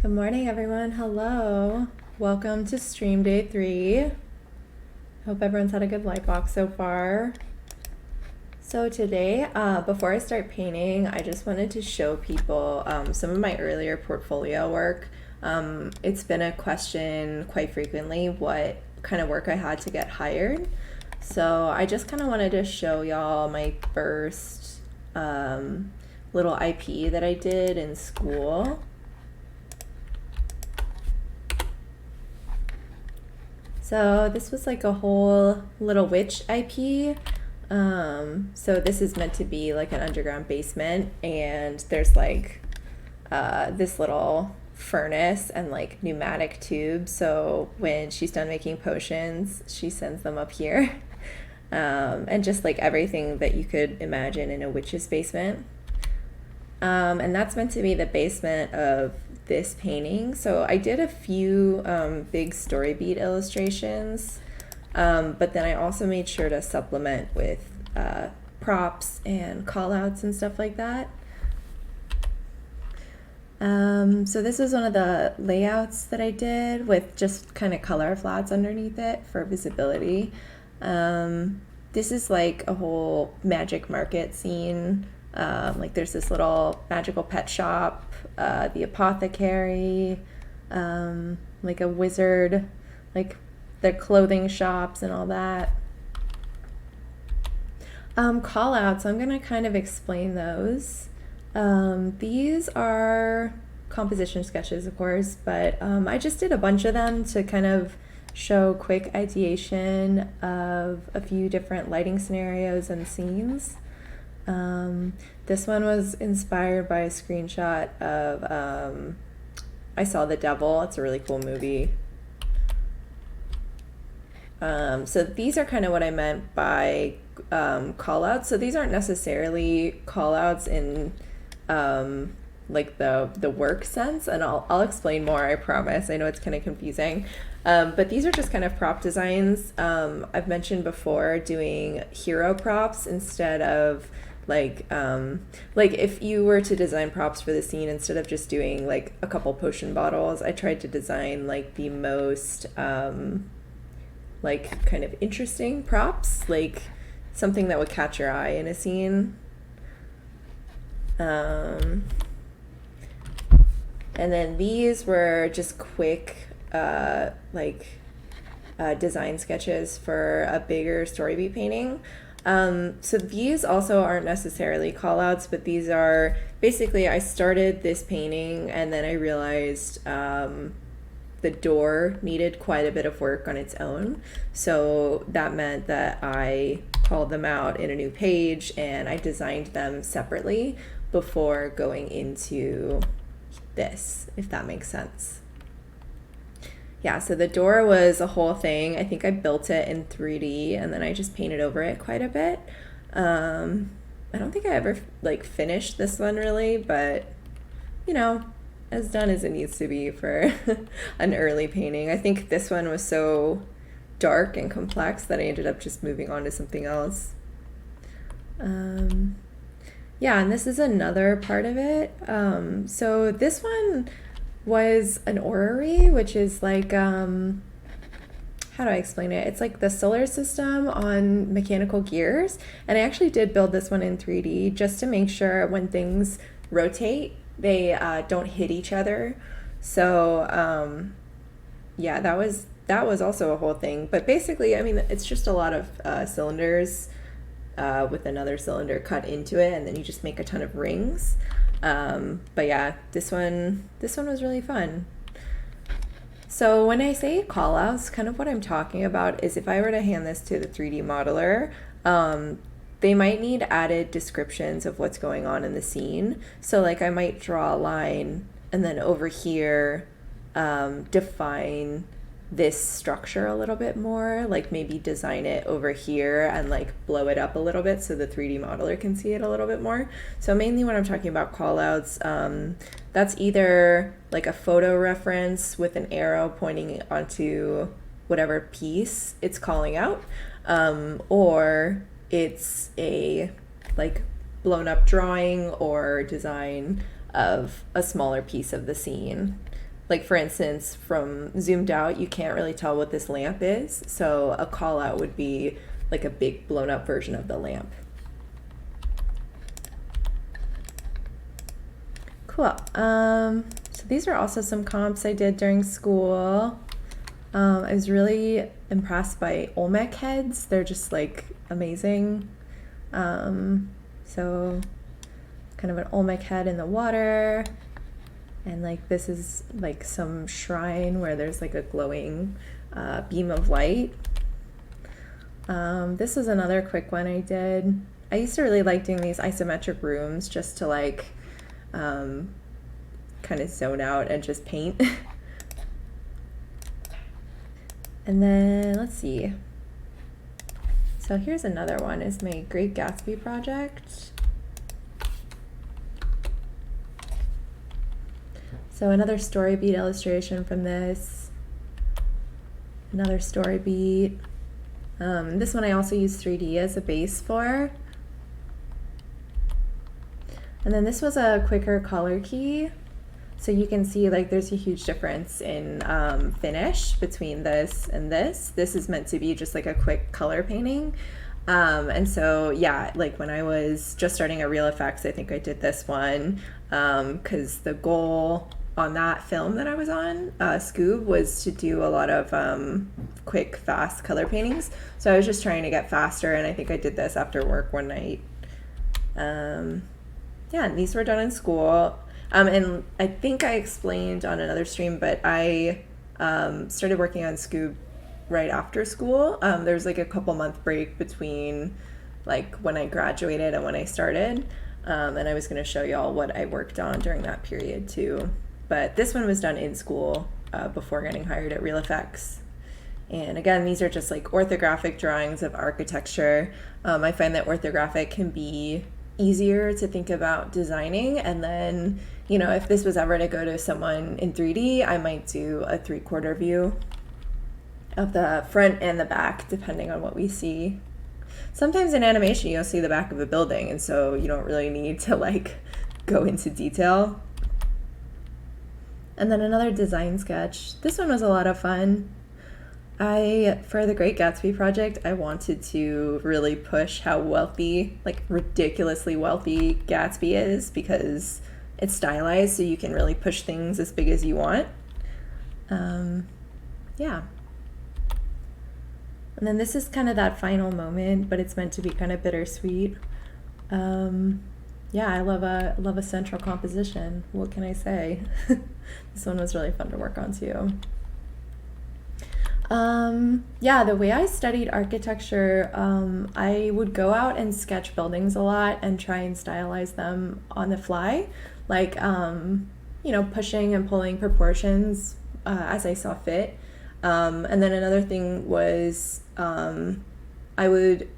Good morning, everyone. Hello. Welcome to stream day 3. Hope everyone's had a good Lightbox so far. So today, before I start painting, I just wanted to show people some of my earlier portfolio work. It's been a question quite frequently what kind of work I had to get hired. So I just kind of wanted to show y'all my first little IP that I did in school. So this was like a whole little witch IP. So this is meant to be like an underground basement, and there's like this little furnace and like pneumatic tubes. So when she's done making potions, she sends them up here. And just like everything that you could imagine in a witch's basement. And that's meant to be the basement of this painting. So I did a few big story beat illustrations, but then I also made sure to supplement with props and call outs and stuff like that. So this is one of the layouts that I did with just kind of color flats underneath it for visibility. This is like a whole magic market scene. Like there's this little magical pet shop, the apothecary, like a wizard, like their clothing shops and all that. Call outs, I'm gonna kind of explain those. These are composition sketches, of course, but I just did a bunch of them to kind of show quick ideation of a few different lighting scenarios and scenes. This one was inspired by a screenshot of I Saw the Devil. It's a really cool movie. So these are kind of what I meant by call outs. So these aren't necessarily call outs in like the work sense, and I'll explain more, I promise. I know it's kind of confusing. But these are just kind of prop designs. I've mentioned before doing hero props instead of like if you were to design props for the scene, instead of just doing like a couple potion bottles, I tried to design like the most like kind of interesting props, like something that would catch your eye in a scene. And then these were just quick design sketches for a bigger story beat painting. So these also aren't necessarily call outs, but these are basically, I started this painting and then I realized the door needed quite a bit of work on its own. So that meant that I called them out in a new page and I designed them separately before going into this, if that makes sense. Yeah, so the door was a whole thing. I think I built it in 3D and then I just painted over it quite a bit. I don't think I ever like finished this one really, but you know, as done as it needs to be for an early painting. I think this one was so dark and complex that I ended up just moving on to something else. Yeah, and this is another part of it. So this one was an orrery, which is like, how do I explain it? It's like the solar system on mechanical gears. And I actually did build this one in 3D just to make sure when things rotate, they don't hit each other. So yeah, that was also a whole thing. But basically, I mean, it's just a lot of cylinders with another cylinder cut into it, and then you just make a ton of rings. But yeah, this one was really fun. So when I say call outs, kind of what I'm talking about is if I were to hand this to the 3D modeler, they might need added descriptions of what's going on in the scene. So like I might draw a line and then over here define this structure a little bit more, like maybe design it over here and like blow it up a little bit so the 3D modeler can see it a little bit more. So mainly when I'm talking about call outs, that's either like a photo reference with an arrow pointing onto whatever piece it's calling out, or it's a like blown up drawing or design of a smaller piece of the scene. like for instance, from zoomed out, you can't really tell what this lamp is. So a call out would be like a big blown up version of the lamp. Cool. So these are also some comps I did during school. I was really impressed by Olmec heads. They're just like amazing. So kind of an Olmec head in the water. And like this is like some shrine where there's like a glowing beam of light. This was another quick one I did. I used to really like doing these isometric rooms just to like kind of zone out and just paint. And then let's see. So here's another one, is my Great Gatsby project. So another story beat illustration from this. Another story beat. This one I also use 3D as a base for. And then this was a quicker color key. So you can see like there's a huge difference in finish between this and this. This is meant to be just like a quick color painting. And so yeah, like when I was just starting at Real Effects, I think I did this one because the goal on that film that I was on, Scoob, was to do a lot of quick, fast color paintings. So I was just trying to get faster, and I think I did this after work one night. Yeah, and these were done in school. And I think I explained on another stream, but I started working on Scoob right after school. There was like a couple-month break between like when I graduated and when I started. And I was going to show y'all what I worked on during that period too. But this one was done in school before getting hired at Real Effects. And again, these are just like orthographic drawings of architecture. I find that orthographic can be easier to think about designing, and then, you know, if this was ever to go to someone in 3D, I might do a 3/4 view of the front and the back, depending on what we see. Sometimes in animation, you'll see the back of a building, and so you don't really need to like go into detail. And then another design sketch. This one was a lot of fun. For the Great Gatsby project, I wanted to really push how wealthy, like ridiculously wealthy Gatsby is, because it's stylized, so you can really push things as big as you want. Yeah. And then this is kind of that final moment, but it's meant to be kind of bittersweet. Yeah, I love a central composition. What can I say? This one was really fun to work on too. Yeah, the way I studied architecture, I would go out and sketch buildings a lot and try and stylize them on the fly, like, you know, pushing and pulling proportions as I saw fit. And then another thing was I would,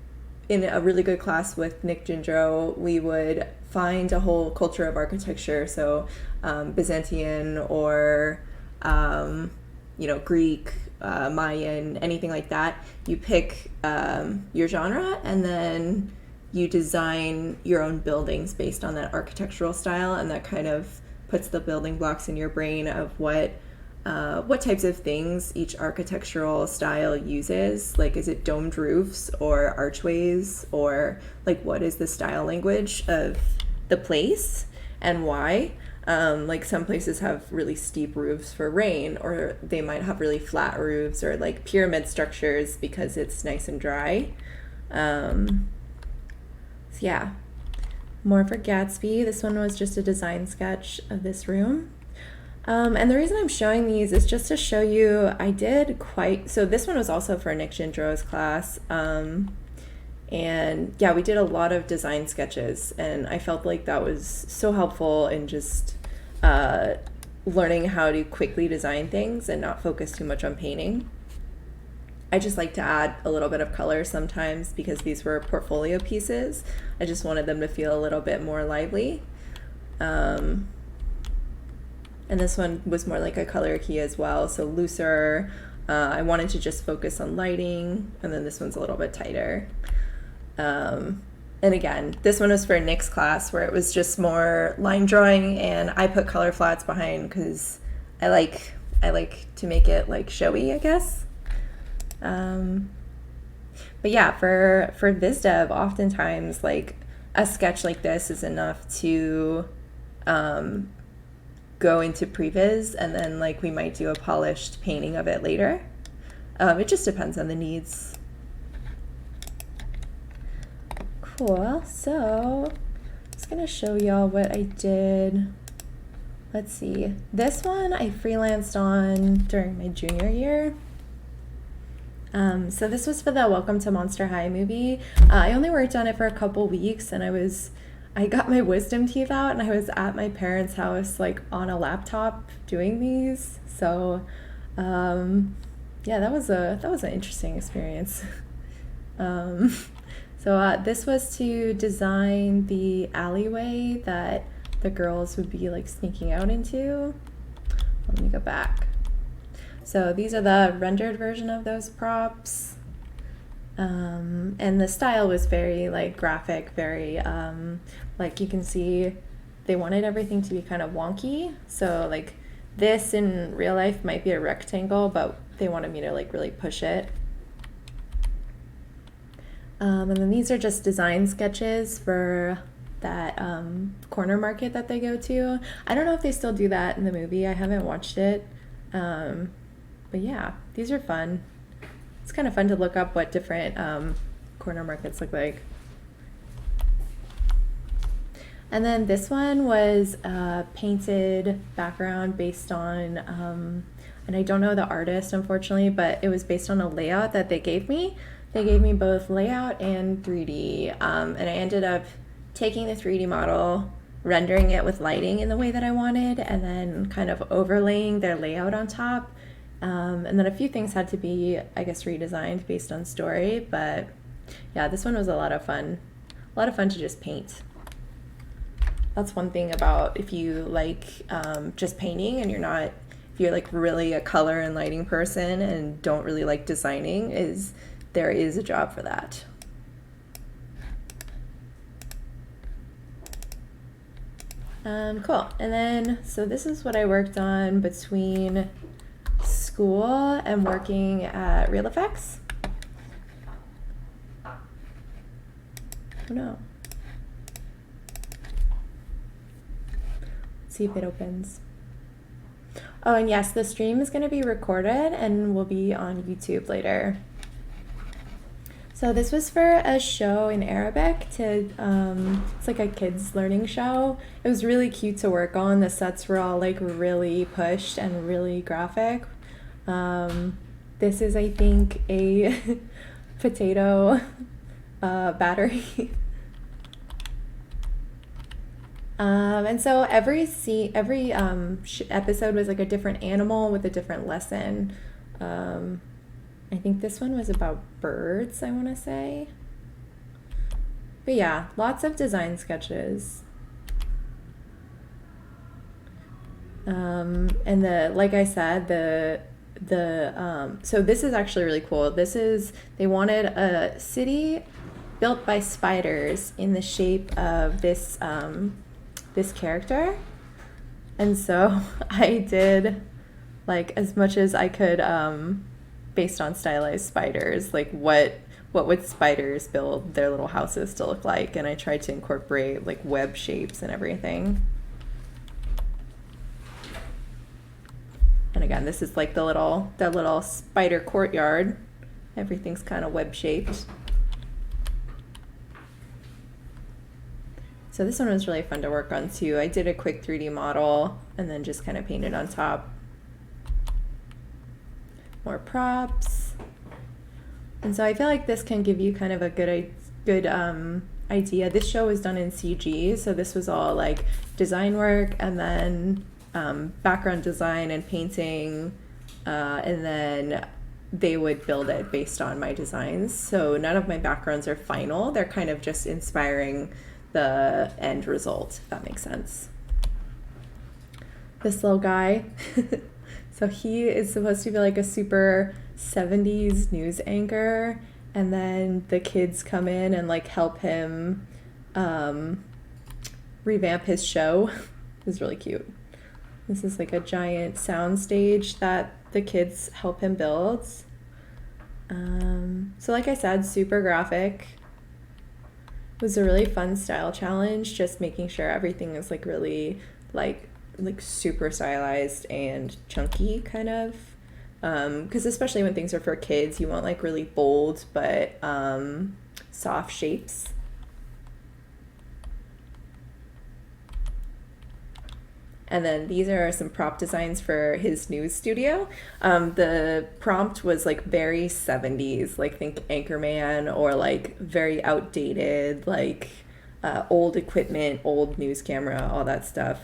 in a really good class with Nick Gindro, we would find a whole culture of architecture, so Byzantine or you know, Greek, Mayan, anything like that. You pick your genre, and then you design your own buildings based on that architectural style, and that kind of puts the building blocks in your brain of what types of things each architectural style uses. Like, is it domed roofs or archways, or like what is the style language of the place and why? Like some places have really steep roofs for rain, or they might have really flat roofs, or like pyramid structures because it's nice and dry. So yeah, more for Gatsby. This one was just a design sketch of this room. And the reason I'm showing these is just to show you so this one was also for Nick Gindro's class. And yeah, we did a lot of design sketches, and I felt like that was so helpful in just learning how to quickly design things and not focus too much on painting. I just like to add a little bit of color sometimes because these were portfolio pieces. I just wanted them to feel a little bit more lively. And this one was more like a color key as well, so looser. I wanted to just focus on lighting, and then this one's a little bit tighter. And again, this one was for Nick's class, where it was just more line drawing, and I put color flats behind because I like to make it like showy, I guess. But yeah, for VizDev, oftentimes like a sketch like this is enough to go into previs, and then like we might do a polished painting of it later. It just depends on the needs. Cool. So I'm just gonna show y'all what I did. Let's see. This one I freelanced on during my junior year. So this was for the Welcome to Monster High movie. I only worked on it for a couple weeks, and I got my wisdom teeth out, and I was at my parents' house like on a laptop doing these. So yeah, that was an interesting experience. So this was to design the alleyway that the girls would be like sneaking out into. Let me go back. So these are the rendered version of those props. And the style was very like graphic, very like you can see they wanted everything to be kind of wonky. So like this in real life might be a rectangle, but they wanted me to like really push it. And then these are just design sketches for that corner market that they go to. I don't know if they still do that in the movie. I haven't watched it. But yeah, these are fun. It's kind of fun to look up what different corner markets look like. And then this one was a painted background based on, and I don't know the artist unfortunately, but it was based on a layout that they gave me. They gave me both layout and 3D, and I ended up taking the 3D model, rendering it with lighting in the way that I wanted, and then kind of overlaying their layout on top. And then a few things had to be, I guess, redesigned based on story, but yeah, this one was a lot of fun. A lot of fun to just paint. That's one thing about if you like just painting and if you're like really a color and lighting person and don't really like designing, is there is a job for that. Cool. And then, so this is what I worked on between school and working at Real Effects. Oh no. Let's see if it opens. Oh, and yes, the stream is going to be recorded and will be on YouTube later. So this was for a show in Arabic it's like a kids learning show. It was really cute to work on. The sets were all like really pushed and really graphic. This is, I think, a potato battery. And so every episode was like a different animal with a different lesson. I think this one was about birds, I want to say. But yeah, lots of design sketches. And like I said, so this is actually really cool. They wanted a city built by spiders in the shape of this character. And so I did like as much as I could based on stylized spiders, like what would spiders build their little houses to look like, and I tried to incorporate like web shapes and everything. And again, this is like that little spider courtyard. Everything's kind of web shaped. So this one was really fun to work on too. I did a quick 3D model and then just kind of painted on top. More props. And so I feel like this can give you kind of a good idea. This show was done in CG, so this was all like design work and then background design and painting, and then they would build it based on my designs. So none of my backgrounds are final. They're kind of just inspiring the end result, if that makes sense. This little guy. So he is supposed to be like a super 70s news anchor, and then the kids come in and like help him revamp his show. It was really cute. This is like a giant sound stage that the kids help him build. So like I said, super graphic. It was a really fun style challenge, just making sure everything is like really like super stylized and chunky kind of. Because especially when things are for kids, you want like really bold but soft shapes. And then these are some prop designs for his news studio. The prompt was like very 70s, like think Anchorman, or like very outdated, like old equipment, old news camera, all that stuff.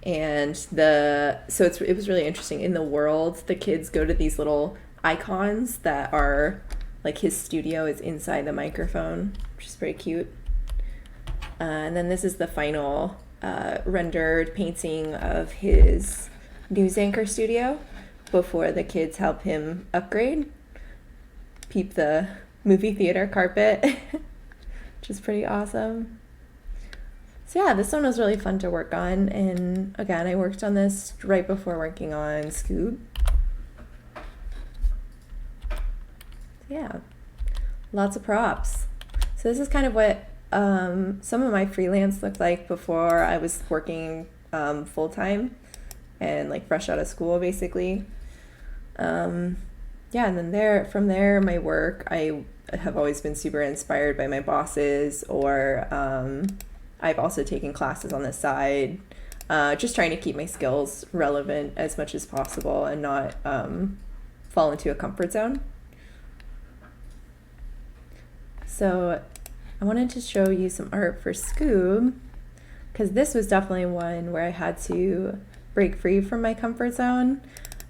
And it was really interesting. In the world, the kids go to these little icons that are like his studio is inside the microphone, which is very cute. And then this is the final rendered painting of his news anchor studio before the kids help him upgrade. Peep the movie theater carpet, which is pretty awesome. So yeah, this one was really fun to work on. And again, I worked on this right before working on Scoob. Yeah, lots of props. So this is kind of what some of my freelance looked like before I was working full-time and like fresh out of school basically. Yeah, and then from there my work, I have always been super inspired by my bosses, or I've also taken classes on the side, just trying to keep my skills relevant as much as possible and not fall into a comfort zone. So I wanted to show you some art for Scoob, because this was definitely one where I had to break free from my comfort zone.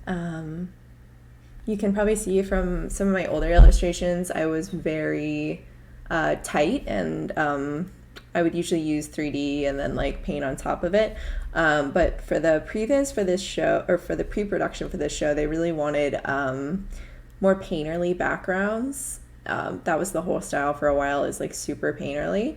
You can probably see from some of my older illustrations, I was very tight, and I would usually use 3D and then like paint on top of it. But for the previs for this show, or for the pre-production for this show, they really wanted more painterly backgrounds. That was the whole style for a while, is like super painterly.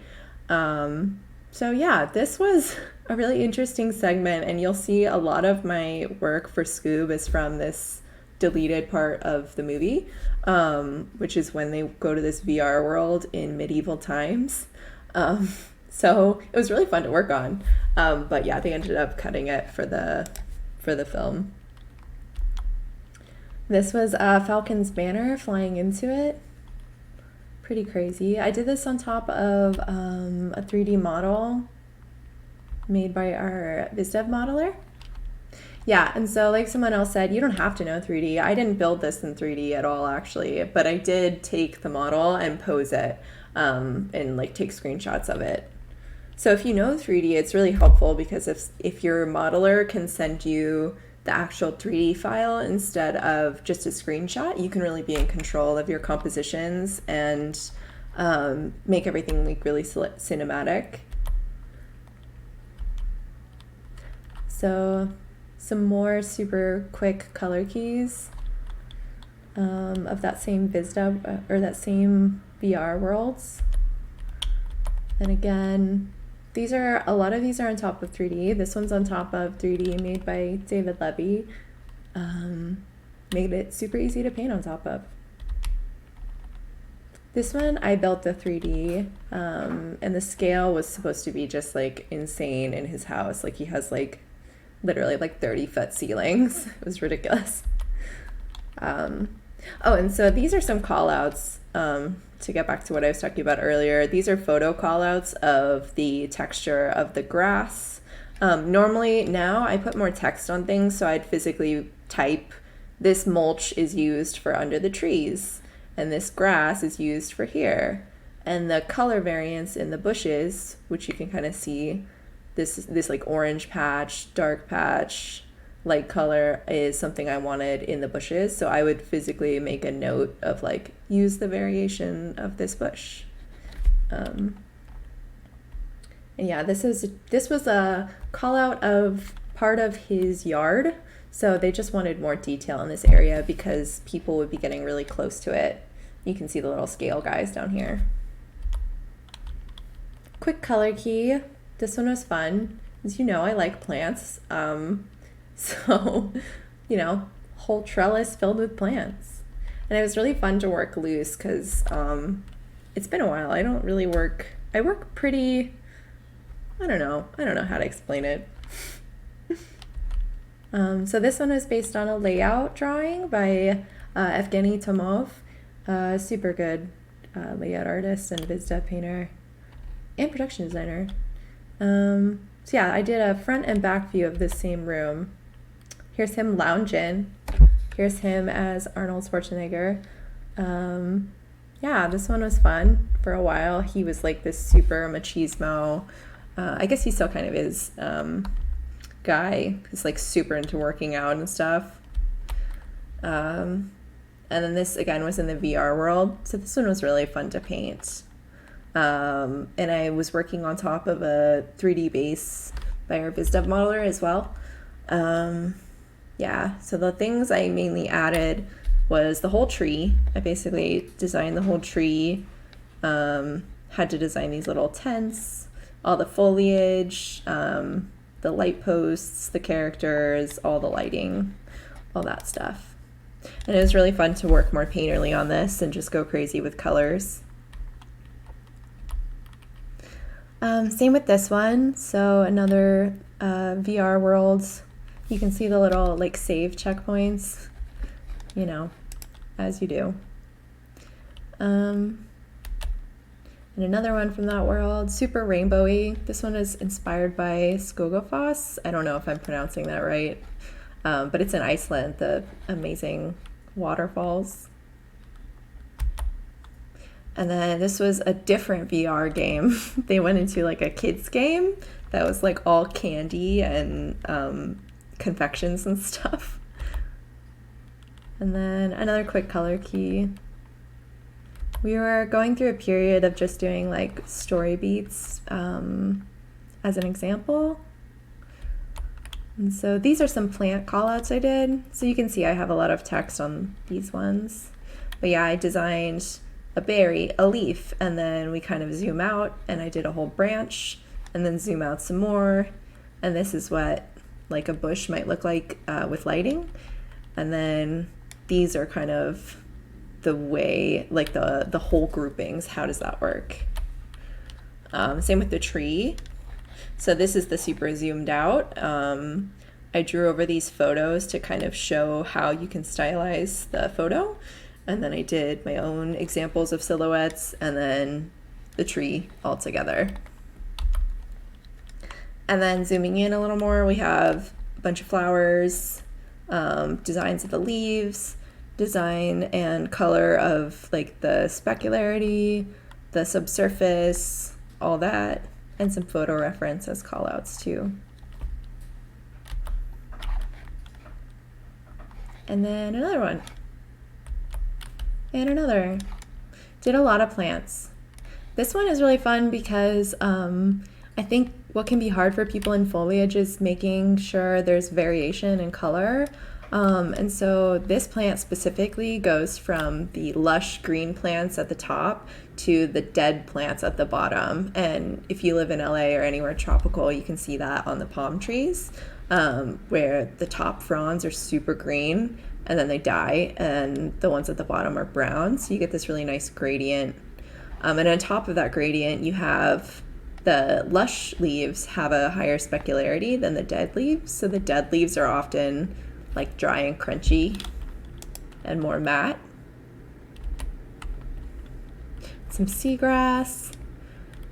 So yeah, this was a really interesting segment, and you'll see a lot of my work for Scoob is from this deleted part of the movie, which is when they go to this VR world in medieval times. So it was really fun to work on. But yeah, they ended up cutting it for the film. This was Falcon's banner flying into it. Pretty crazy. I did this on top of a 3D model made by our BizDev modeler. Yeah, and so like someone else said, you don't have to know 3D. I didn't build this in 3D at all, actually, but I did take the model and pose it and like take screenshots of it. So if you know 3D, it's really helpful, because if your modeler can send you the actual 3D file instead of just a screenshot, you can really be in control of your compositions and make everything like really cinematic. So some more super quick color keys of that same BizDev or that same VR worlds. And again, a lot of these are on top of 3D. This one's on top of 3D made by David Levy. Made it super easy to paint on top of. This one I built the 3D, and the scale was supposed to be just like insane in his house. Like he has like literally like 30-foot ceilings. It was ridiculous. Oh, and so these are some call outs. To get back to what I was talking about earlier, these are photo callouts of the texture of the grass. Normally now I put more text on things, so I'd physically type, this mulch is used for under the trees, and this grass is used for here. And the color variance in the bushes, which you can kind of see, this like orange patch, dark patch, light color, is something I wanted in the bushes. So I would physically make a note of like, use the variation of this bush. And yeah, this was a call out of part of his yard. So they just wanted more detail in this area because people would be getting really close to it. You can see the little scale guys down here. Quick color key. This one was fun. As you know, I like plants. So, you know, whole trellis filled with plants. And it was really fun to work loose because it's been a while. I don't really work, I work pretty, I don't know how to explain it. So this one was based on a layout drawing by Evgeny Tomov, super good layout artist and biz dev painter and production designer. So yeah, I did a front and back view of this same room. Here's him lounging. Here's him as Arnold Schwarzenegger. Yeah, this one was fun. For a while, he was like this super machismo. I guess he still kind of is. Guy who's like super into working out and stuff. And then this again was in the VR world, so this one was really fun to paint. And I was working on top of a 3D base by our BizDev modeler as well. Yeah, so the things I mainly added was the whole tree. I basically designed the whole tree, had to design these little tents, all the foliage, the light posts, the characters, all the lighting, all that stuff. And it was really fun to work more painterly on this and just go crazy with colors. Same with this one. So another VR world. You can see the little like save checkpoints, you know, as you do. And another one from that world, super rainbowy. This one is inspired by Skogafoss. I don't know if I'm pronouncing that right, but it's in Iceland, the amazing waterfalls. And then this was a different VR game. They went into like a kids game that was like all candy and confections and stuff. And then another quick color key. We were going through a period of just doing like story beats as an example. And so these are some plant callouts I did. So you can see I have a lot of text on these ones. But yeah, I designed a berry, a leaf, and then we kind of zoom out and I did a whole branch and then zoom out some more. And this is what like a bush might look like with lighting. And then these are kind of the way, like the whole groupings, how does that work? Same with the tree. So this is the super zoomed out. I drew over these photos to kind of show how you can stylize the photo. And then I did my own examples of silhouettes and then the tree all together. And then zooming in a little more, we have a bunch of flowers, designs of the leaves, design and color of like the specularity, the subsurface, all that, and some photo reference as callouts too. And then another one. And another. Did a lot of plants. This one is really fun because I think what can be hard for people in foliage is making sure there's variation in color. And so this plant specifically goes from the lush green plants at the top to the dead plants at the bottom. And if you live in LA or anywhere tropical, you can see that on the palm trees, where the top fronds are super green and then they die and the ones at the bottom are brown. So you get this really nice gradient. And on top of that gradient, you have the lush leaves have a higher specularity than the dead leaves. So the dead leaves are often like dry and crunchy and more matte. Some seagrass.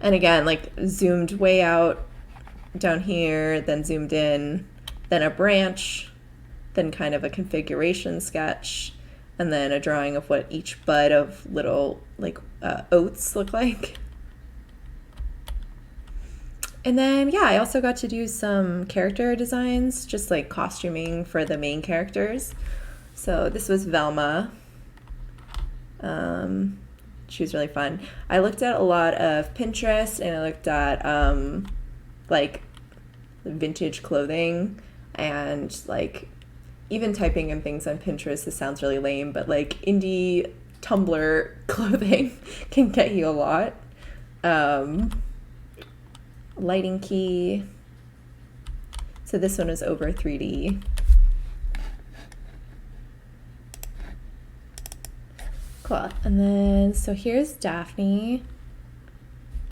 And again, like zoomed way out down here, then zoomed in, then a branch, then kind of a configuration sketch, and then a drawing of what each bud of little like oats look like. And then, yeah, I also got to do some character designs, just like costuming for the main characters. So this was Velma. She was really fun. I looked at a lot of Pinterest and I looked at like vintage clothing and like even typing in things on Pinterest. This sounds really lame, but like indie Tumblr clothing can get you a lot. lighting key. So this one is over 3D. Cool. And then, so here's Daphne.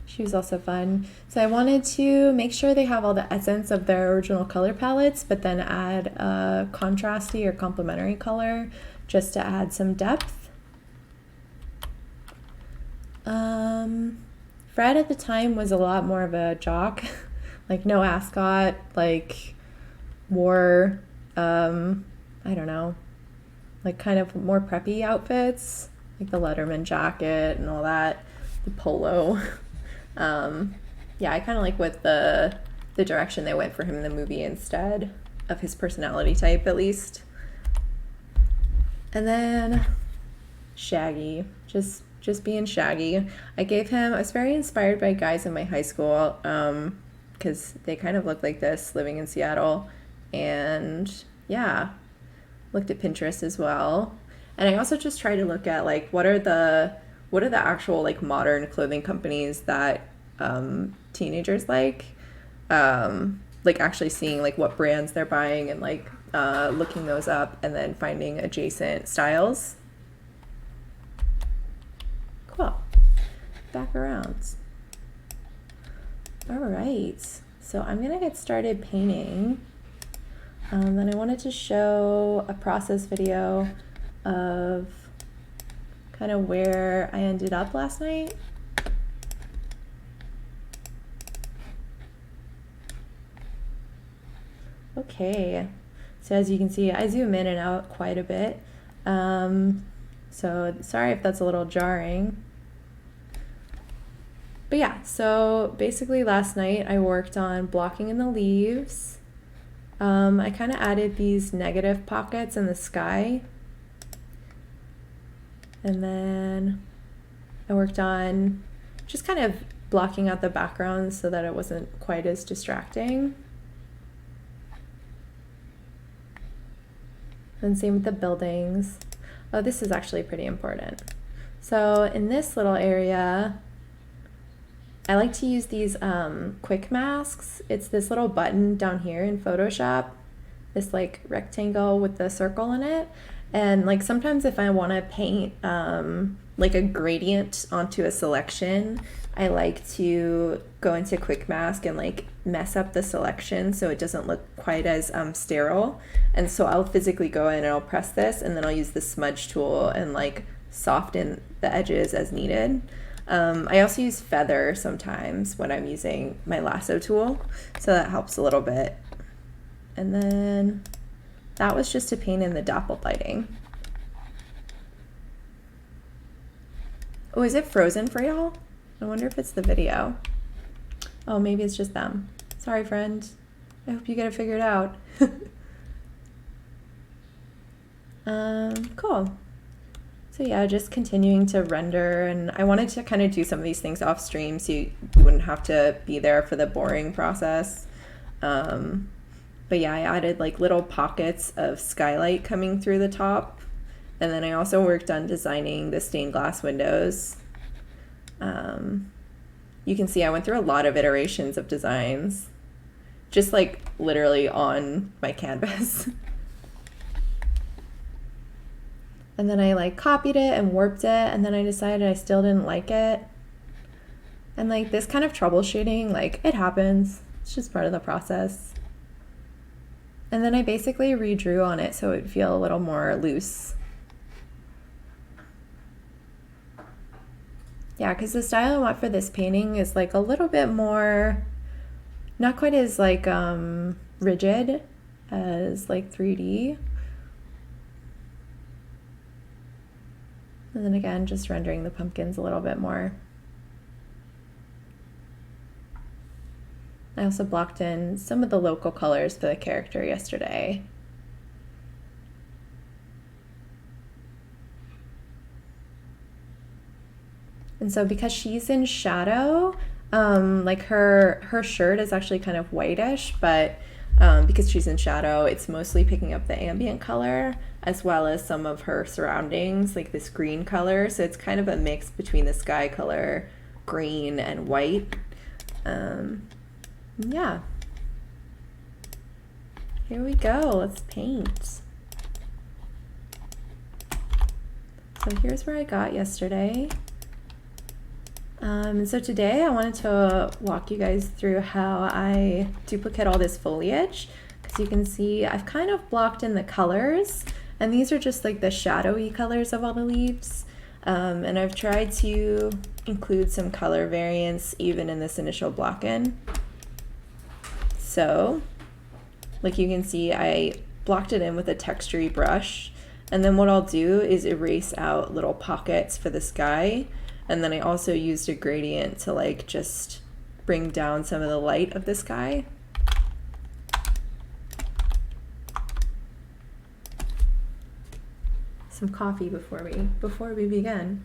She was also fun. So I wanted to make sure they have all the essence of their original color palettes, but then add a contrasty or complementary color just to add some depth. Fred at the time was a lot more of a jock, like no ascot, like wore, I don't know, like kind of more preppy outfits, like the Letterman jacket and all that, the polo. Yeah, I kind of like what the direction they went for him in the movie instead of his personality type, at least. And then Shaggy, just being Shaggy. I was very inspired by guys in my high school, because they kind of look like this living in Seattle. And yeah, looked at Pinterest as well. And I also just try to look at like what are the actual like modern clothing companies that teenagers like actually seeing like what brands they're buying and like looking those up and then finding adjacent styles. Cool. Back around. All right, so I'm gonna get started painting. Then I wanted to show a process video of kind of where I ended up last night. Okay, so as you can see, I zoom in and out quite a bit. So sorry if that's a little jarring. But yeah, so basically last night I worked on blocking in the leaves. I kind of added these negative pockets in the sky. And then I worked on just kind of blocking out the background so that it wasn't quite as distracting. And same with the buildings. Oh, this is actually pretty important. So in this little area, I like to use these quick masks. It's this little button down here in Photoshop, this like rectangle with the circle in it. And like sometimes if I want to paint like a gradient onto a selection, I like to go into quick mask and like mess up the selection so it doesn't look quite as sterile. And so I'll physically go in and I'll press this and then I'll use the smudge tool and like soften the edges as needed. I also use feather sometimes when I'm using my lasso tool, so that helps a little bit. And then that was just to paint in the dappled lighting. Oh, is it frozen for y'all? I wonder if it's the video. Oh, maybe it's just them. Sorry, friend. I hope you get it figured out. Cool. So yeah, just continuing to render, and I wanted to kind of do some of these things off stream so you wouldn't have to be there for the boring process. But yeah, I added like little pockets of skylight coming through the top. And then I also worked on designing the stained glass windows. You can see I went through a lot of iterations of designs, just like literally on my canvas. And then I like copied it and warped it, and then I decided I still didn't like it. And like this kind of troubleshooting, like it happens. It's just part of the process. And then I basically redrew on it so it would feel a little more loose. Yeah, because the style I want for this painting is like a little bit more, not quite as like rigid as like 3D. And then again, just rendering the pumpkins a little bit more. I also blocked in some of the local colors for the character yesterday. And so because she's in shadow, like her shirt is actually kind of whitish, but because she's in shadow, it's mostly picking up the ambient color as well as some of her surroundings, like this green color. So it's kind of a mix between the sky color, green, and white. Yeah. Here we go, let's paint. So here's where I got yesterday. So today I wanted to walk you guys through how I duplicate all this foliage. Because you can see I've kind of blocked in the colors, and these are just like the shadowy colors of all the leaves. And I've tried to include some color variance even in this initial block in. So, like you can see, I blocked it in with a textury brush, and then what I'll do is erase out little pockets for the sky. And then I also used a gradient to like just bring down some of the light of the sky. Some coffee before we begin.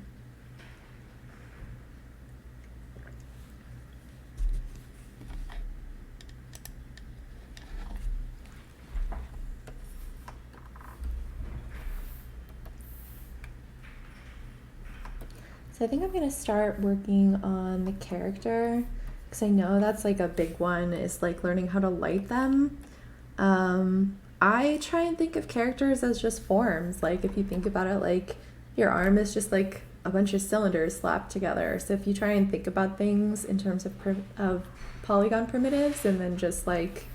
So I think I'm gonna start working on the character, because I know that's like a big one, is like learning how to light them. I try and think of characters as just forms. Like if you think about it, like your arm is just like a bunch of cylinders slapped together. So if you try and think about things in terms of polygon primitives, and then just like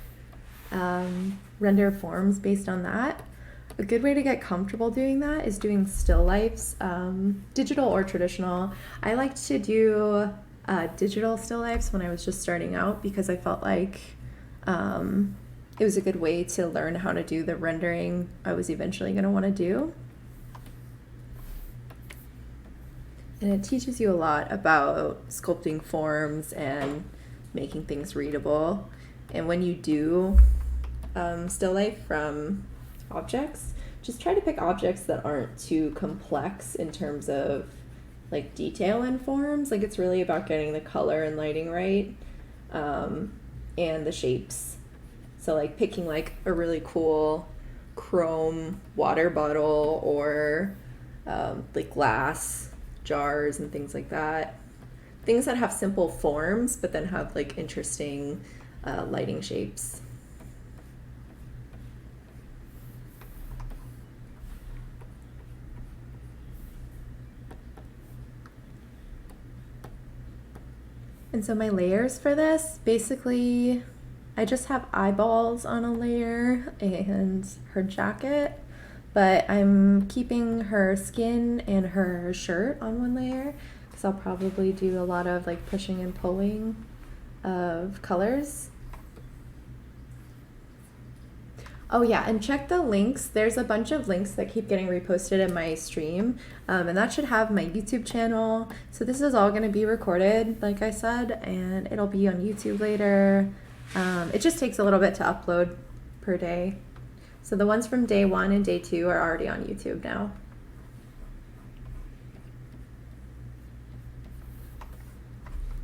render forms based on that. A good way to get comfortable doing that is doing still lifes, digital or traditional. I liked to do digital still lifes when I was just starting out, because I felt like it was a good way to learn how to do the rendering I was eventually going to want to do. And it teaches you a lot about sculpting forms and making things readable. And when you do still life from objects, just try to pick objects that aren't too complex in terms of like detail and forms. Like it's really about getting the color and lighting right, and the shapes. So like picking like a really cool chrome water bottle, or like glass jars and things like that. Things that have simple forms but then have like interesting lighting shapes. And so my layers for this, basically, I just have eyeballs on a layer and her jacket, but I'm keeping her skin and her shirt on one layer, because I'll probably do a lot of like pushing and pulling of colors. Oh yeah, and check the links. There's a bunch of links that keep getting reposted in my stream, and that should have my YouTube channel. So this is all going to be recorded, like I said, and it'll be on YouTube later. It just takes a little bit to upload per day. So the ones from day 1 and day 2 are already on YouTube now.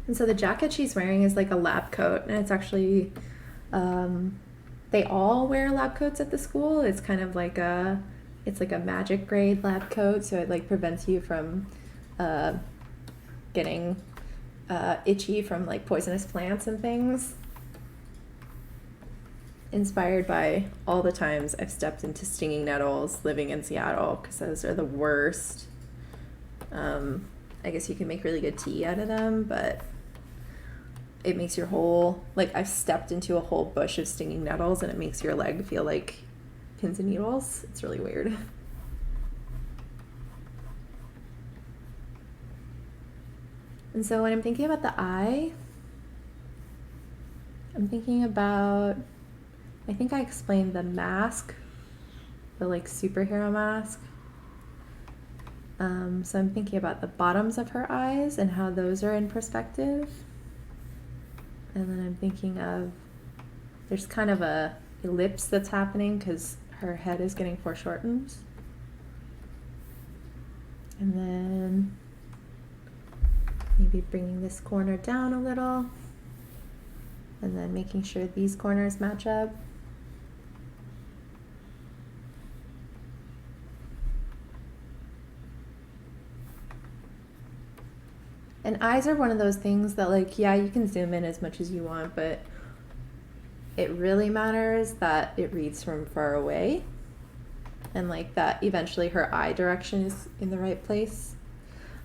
And so the jacket she's wearing is like a lab coat, and it's actually they all wear lab coats at the school. It's kind of like it's like a magic grade lab coat, so it like prevents you from getting itchy from like poisonous plants and things. Inspired by all the times I've stepped into stinging nettles living in Seattle, because those are the worst. I guess you can make really good tea out of them, but it makes your whole, like I've stepped into a whole bush of stinging nettles and it makes your leg feel like pins and needles. It's really weird. And so when I'm thinking about the eye, I'm thinking about, I think I explained the mask, the like superhero mask. So I'm thinking about the bottoms of her eyes and how those are in perspective. And then I'm thinking of, there's kind of a ellipse that's happening because her head is getting foreshortened. And then maybe bringing this corner down a little. And then making sure these corners match up. And eyes are one of those things that, like, yeah, you can zoom in as much as you want, but it really matters that it reads from far away and like that eventually her eye direction is in the right place.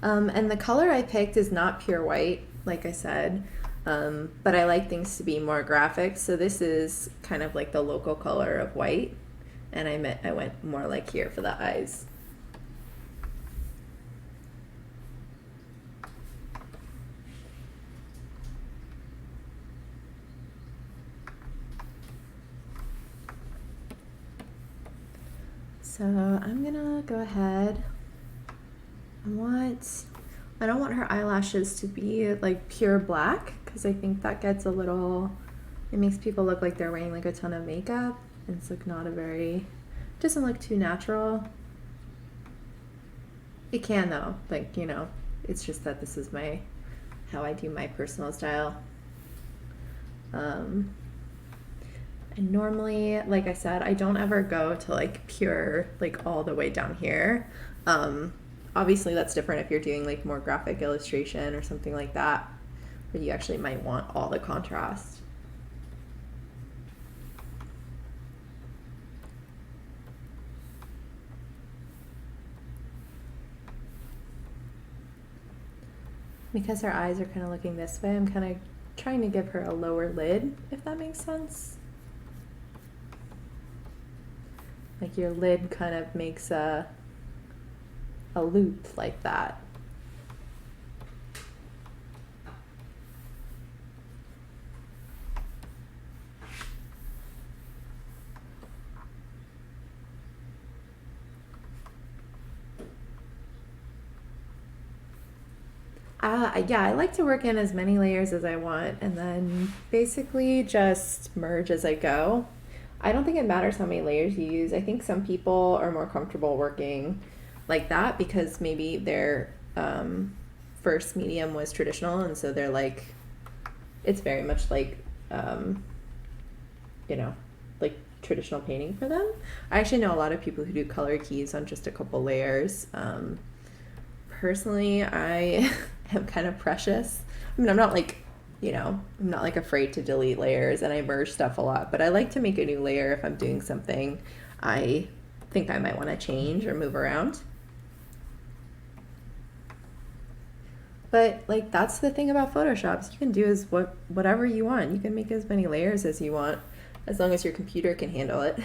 And the color I picked is not pure white, like I said, but I like things to be more graphic. So this is kind of like the local color of white, and I went more like here for the eyes. So I'm gonna go ahead. I don't want her eyelashes to be like pure black because I think that gets it makes people look like they're wearing like a ton of makeup, and it's like not doesn't look too natural. It can though, like, it's just that this is how I do my personal style. And normally, like I said, I don't ever go to like pure, like all the way down here. Obviously that's different if you're doing like more graphic illustration or something like that, where you actually might want all the contrast. Because her eyes are kind of looking this way, I'm kind of trying to give her a lower lid, if that makes sense. Like your lid kind of makes a loop like that. Yeah, I like to work in as many layers as I want and then basically just merge as I go. I don't think it matters how many layers you use. I think some people are more comfortable working like that because maybe their first medium was traditional, and so they're like, it's very much like, like traditional painting for them. I actually know a lot of people who do color keys on just a couple layers. Personally, I am kind of precious. I mean, I'm not like, I'm not like afraid to delete layers, and I merge stuff a lot, but I like to make a new layer if I'm doing something I think I might want to change or move around. But like that's the thing about Photoshop. You can do whatever you want. You can make as many layers as you want as long as your computer can handle it.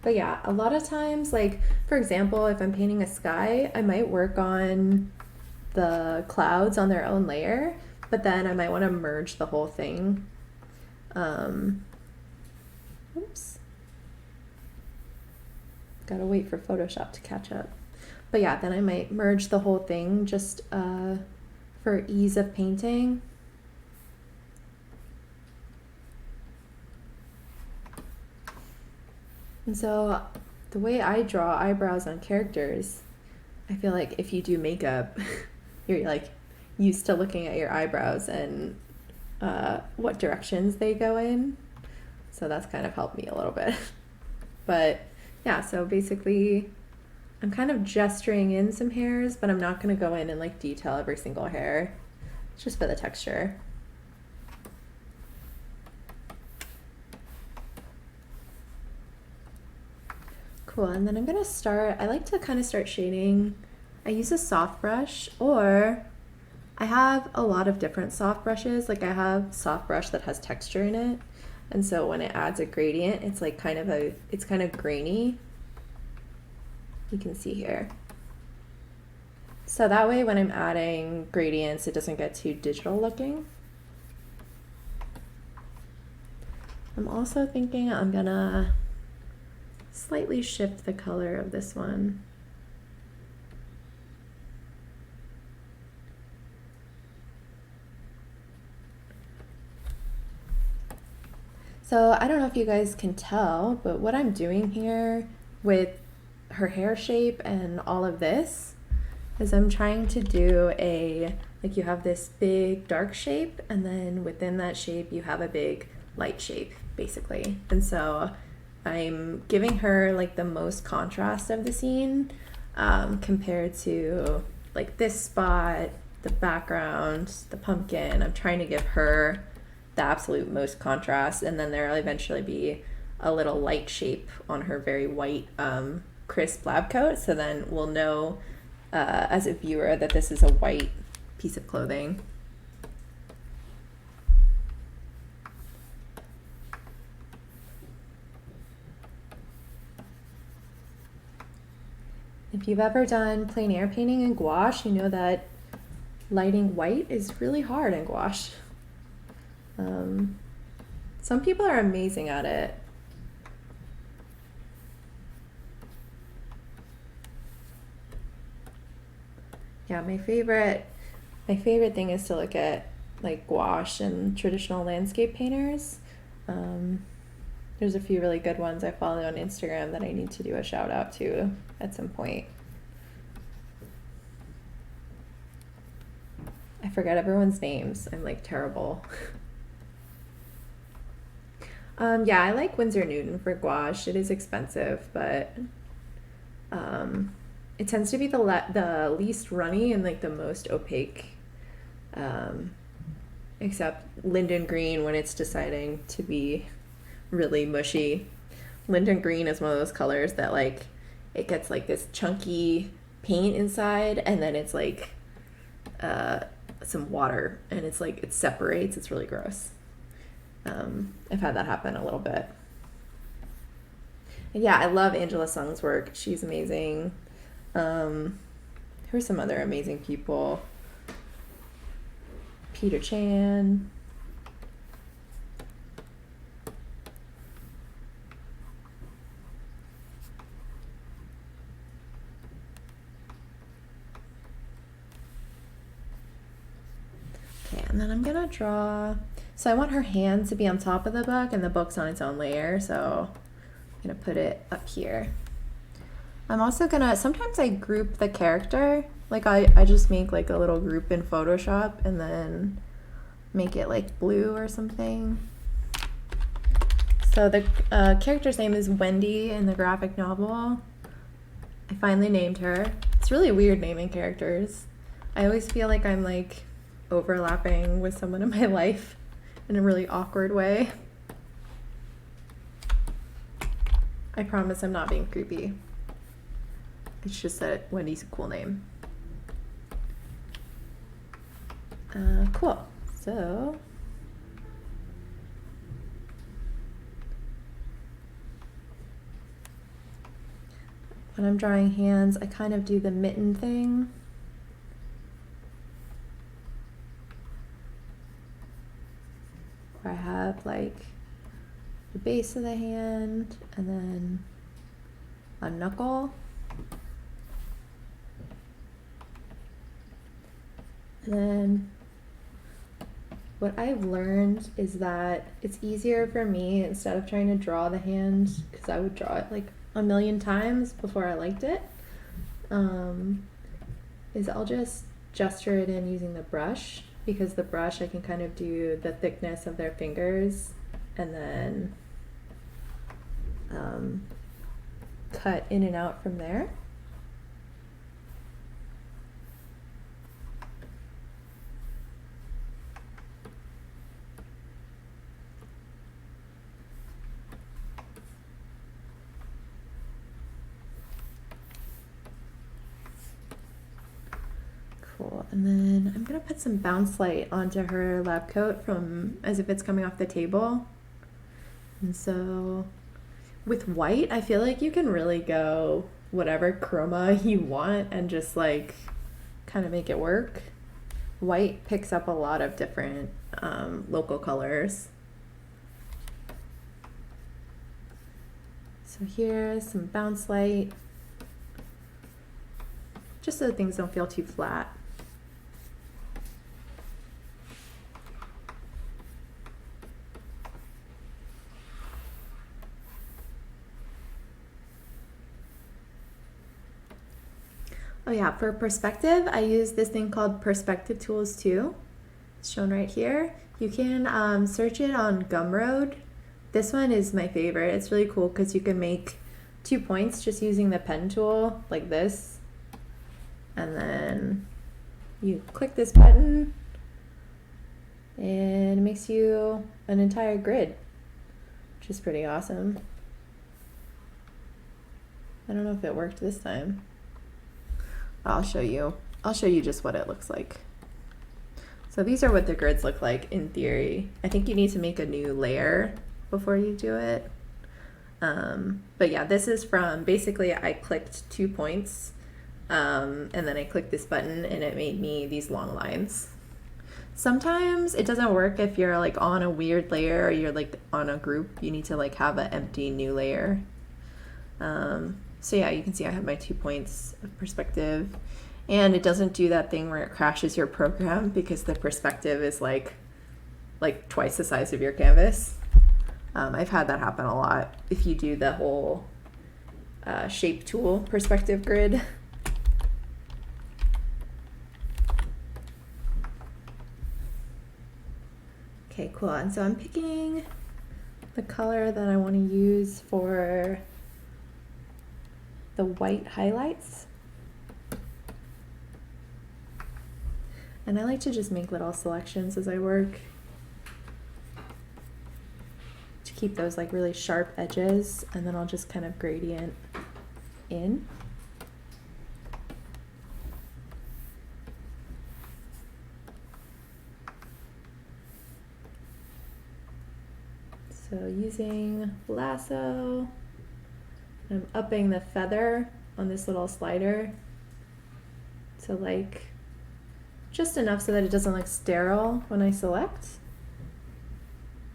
But yeah, a lot of times, like for example, if I'm painting a sky, I might work on the clouds on their own layer, but then I might want to merge the whole thing. Oops. Gotta wait for Photoshop to catch up. But yeah, then I might merge the whole thing just for ease of painting. And so the way I draw eyebrows on characters, I feel like if you do makeup, you're like used to looking at your eyebrows and what directions they go in. So that's kind of helped me a little bit. But yeah, so basically I'm kind of gesturing in some hairs, but I'm not going to go in and like detail every single hair. It's just for the texture. Cool, and then I'm gonna I like to kind of start shading. I use a soft brush, or I have a lot of different soft brushes. Like I have soft brush that has texture in it, and so when it adds a gradient, it's like it's kind of grainy. You can see here. So that way when I'm adding gradients, it doesn't get too digital looking. I'm also thinking I'm gonna slightly shift the color of this one. So I don't know if you guys can tell, but what I'm doing here with her hair shape and all of this is I'm trying to do like you have this big dark shape, and then within that shape you have a big light shape, basically. And so I'm giving her like the most contrast of the scene compared to like this spot, the background, the pumpkin. I'm trying to give her the absolute most contrast, and then there'll eventually be a little light shape on her very white, crisp lab coat. So then we'll know as a viewer that this is a white piece of clothing. If you've ever done plein air painting in gouache, you know that lighting white is really hard in gouache. Some people are amazing at it. Yeah, my favorite thing is to look at like gouache and traditional landscape painters. There's a few really good ones I follow on Instagram that I need to do a shout out to at some point. I forget everyone's names. I'm like terrible. Yeah, I like Winsor Newton for gouache. It is expensive, but it tends to be the least runny and like the most opaque. Except Linden Green when it's deciding to be really mushy. Linden Green is one of those colors that like it gets like this chunky paint inside, and then it's like some water, and it's like it separates. It's really gross. I've had that happen a little bit. And yeah, I love Angela Sung's work. She's amazing. Who's some other amazing people? Peter Chan. Okay, and then I'm gonna draw. So I want her hand to be on top of the book, and the book's on its own layer, so I'm gonna put it up here. I'm also gonna, sometimes I group the character. Like I just make like a little group in Photoshop and then make it like blue or something. So the character's name is Wendy in the graphic novel. I finally named her. It's really weird naming characters. I always feel like I'm like overlapping with someone in my life in a really awkward way. I promise I'm not being creepy. It's just that Wendy's a cool name. Cool. So when I'm drawing hands, I kind of do the mitten thing. Where I have like the base of the hand and then a knuckle. And then what I've learned is that it's easier for me, instead of trying to draw the hand, because I would draw it like a million times before I liked it, is I'll just gesture it in using the brush, because the brush I can kind of do the thickness of their fingers and then cut in and out from there. Cool. And then I'm gonna put some bounce light onto her lab coat from as if it's coming off the table. And so with white, I feel like you can really go whatever chroma you want and just like kind of make it work. White picks up a lot of different local colors. So here's some bounce light, just so things don't feel too flat. Oh yeah, for perspective, I use this thing called Perspective Tools 2. It's shown right here. You can search it on Gumroad. This one is my favorite. It's really cool because you can make 2 points just using the pen tool like this. and then you click this button and it makes you an entire grid, which is pretty awesome. I don't know if it worked this time. I'll show you just what it looks like. So these are what the grids look like in theory. I think you need to make a new layer before you do it. But yeah, this is from, basically I clicked 2 points and then I clicked this button and it made me these long lines. Sometimes it doesn't work if you're like on a weird layer or you're like on a group. You need to like have an empty new layer. So yeah, you can see I have my 2 points of perspective, and it doesn't do that thing where it crashes your program because the perspective is like twice the size of your canvas. I've had that happen a lot if you do the whole shape tool perspective grid. Okay, cool. And so I'm picking the color that I want to use for the white highlights. And I like to just make little selections as I work to keep those like really sharp edges, and then I'll just kind of gradient in. So using lasso, I'm upping the feather on this little slider to like just enough so that it doesn't look sterile when I select.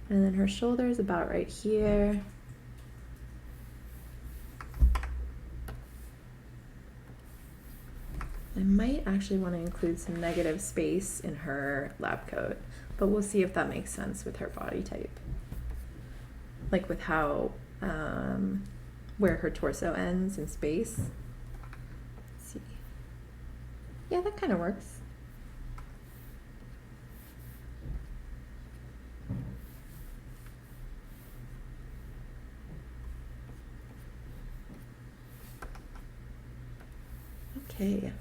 And then her shoulder is about right here. I might actually want to include some negative space in her lab coat, but we'll see if that makes sense with her body type. Like with how, where her torso ends in space. Let's see. Yeah, that kind of works. Okay.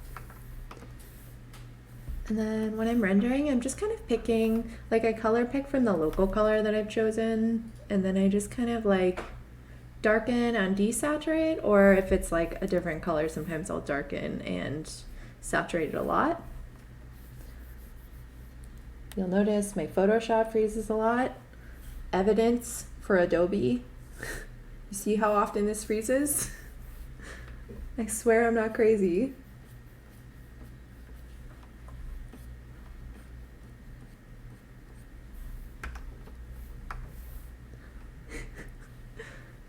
And then when I'm rendering, I'm just kind of picking, like I color pick from the local color that I've chosen, and then I just kind of like darken and desaturate, or if it's like a different color, sometimes I'll darken and saturate it a lot. You'll notice my Photoshop freezes a lot. Evidence for Adobe. You see how often this freezes? I swear I'm not crazy.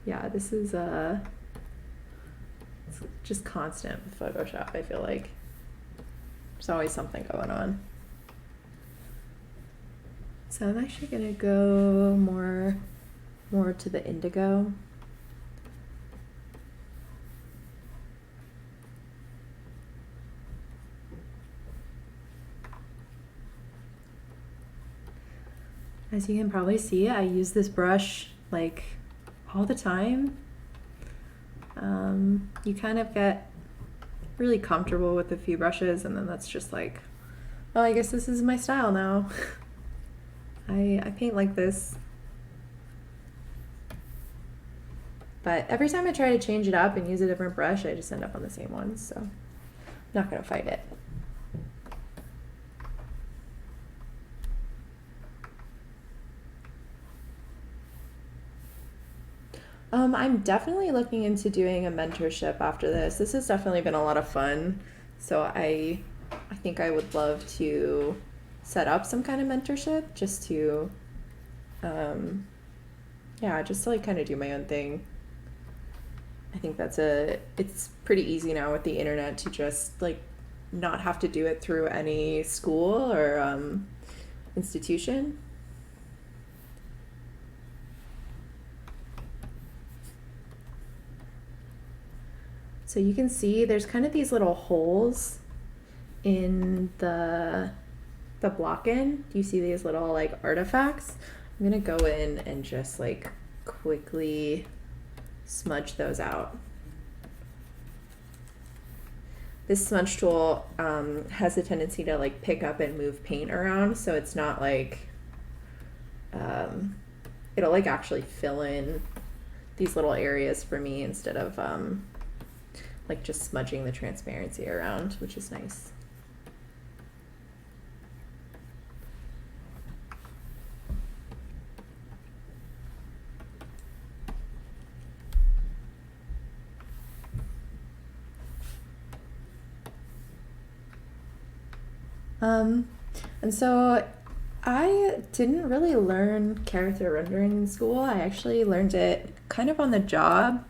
Yeah, this is it's just constant with Photoshop, I feel like. There's always something going on. So I'm actually gonna go more to the indigo. As you can probably see, I use this brush like all the time. You kind of get really comfortable with a few brushes, and then that's just like, oh, I guess this is my style now. I paint like this. But every time I try to change it up and use a different brush, I just end up on the same ones, so I'm not gonna fight it. I'm definitely looking into doing a mentorship after this. This has definitely been a lot of fun. So I think I would love to set up some kind of mentorship just to, yeah, just to like kind of do my own thing. I think it's pretty easy now with the internet to just like not have to do it through any school or institution. So you can see there's kind of these little holes in the block-in. Do you see these little like artifacts? I'm gonna go in and just like quickly smudge those out. this smudge tool has a tendency to like pick up and move paint around, so it's not like it'll like actually fill in these little areas for me instead of like just smudging the transparency around, which is nice. And so I didn't really learn character rendering in school. I actually learned it kind of on the job.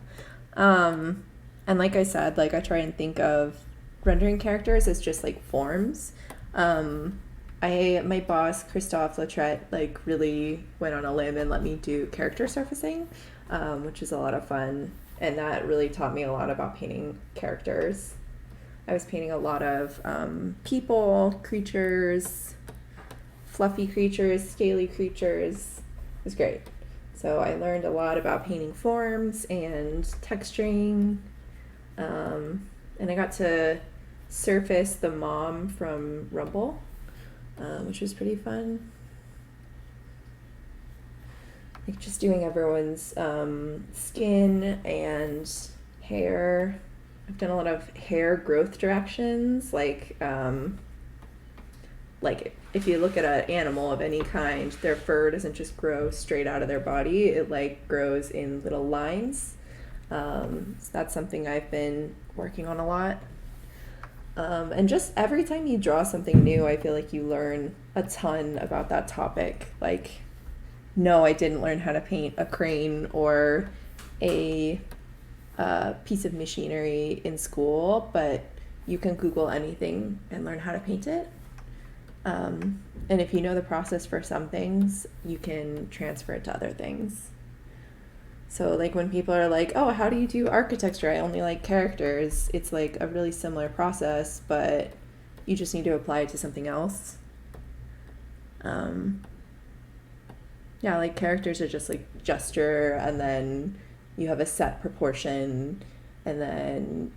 And like I said, like I try and think of rendering characters as just like forms. My boss, Christophe Lautrette, like really went on a limb and let me do character surfacing, which is a lot of fun. And that really taught me a lot about painting characters. I was painting a lot of people, creatures, fluffy creatures, scaly creatures. It was great. So I learned a lot about painting forms and texturing. And I got to surface the mom from Rumble, which was pretty fun. Like just doing everyone's skin and hair. I've done a lot of hair growth directions, like if you look at an animal of any kind, their fur doesn't just grow straight out of their body, it like grows in little lines. So that's something I've been working on a lot. And just every time you draw something new, I feel like you learn a ton about that topic. Like, no, I didn't learn how to paint a crane or a piece of machinery in school, but you can Google anything and learn how to paint it. And if you know the process for some things, you can transfer it to other things. So like when people are like, oh, how do you do architecture? I only like characters. It's like a really similar process, but you just need to apply it to something else. Yeah, like characters are just like gesture, and then you have a set proportion, and then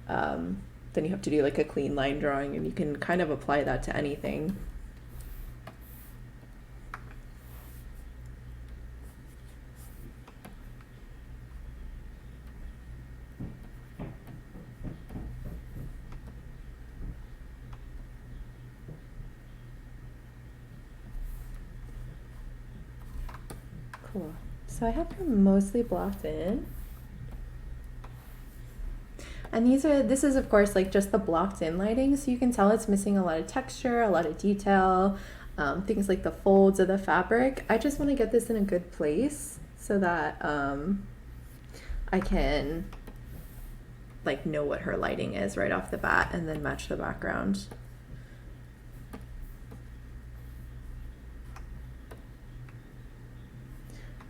you have to do like a clean line drawing, and you can kind of apply that to anything. Cool. So I have them mostly blocked in. And this is of course like just the blocked in lighting, so you can tell it's missing a lot of texture, a lot of detail, things like the folds of the fabric. I just want to get this in a good place so that I can like know what her lighting is right off the bat and then match the background.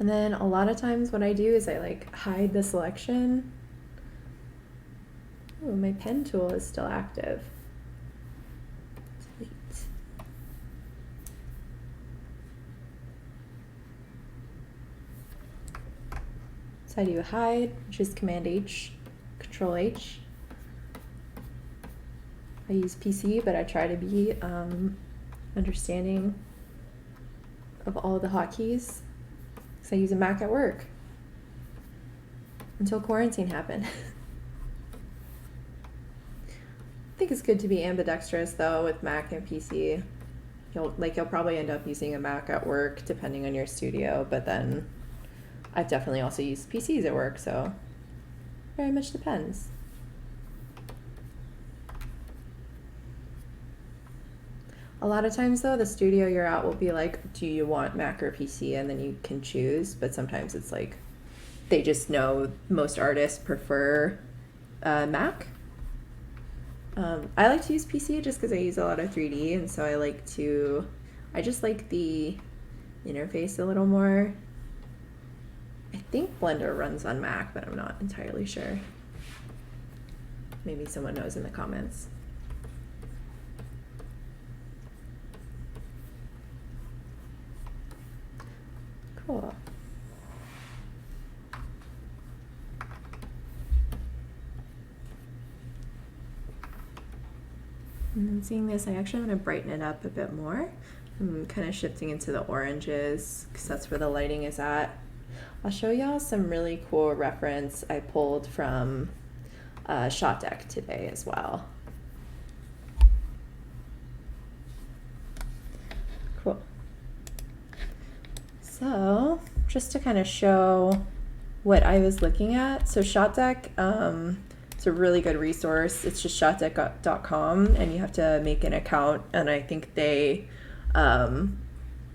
And then a lot of times what I do is I like hide the selection. Oh, my pen tool is still active. Delete. So I do hide, which is Command H, Control H. I use PC, but I try to be understanding of all the hotkeys. I use a Mac at work until quarantine happened. I think it's good to be ambidextrous though with Mac and PC. You'll probably end up using a Mac at work depending on your studio, but then I've definitely also used PCs at work, so very much depends. A lot of times though, the studio you're at will be like, do you want Mac or PC? And then you can choose, but sometimes it's like, they just know most artists prefer Mac. I like to use PC just because I use a lot of 3D, and so I just like the interface a little more. I think Blender runs on Mac, but I'm not entirely sure. Maybe someone knows in the comments. Cool. And then seeing this, I actually want to brighten it up a bit more. I'm kind of shifting into the oranges because that's where the lighting is at. I'll show y'all some really cool reference I pulled from Shot Deck today as well. Cool. So just to kind of show what I was looking at. So Shot Deck, it's a really good resource. It's just shotdeck.com and you have to make an account, and I think they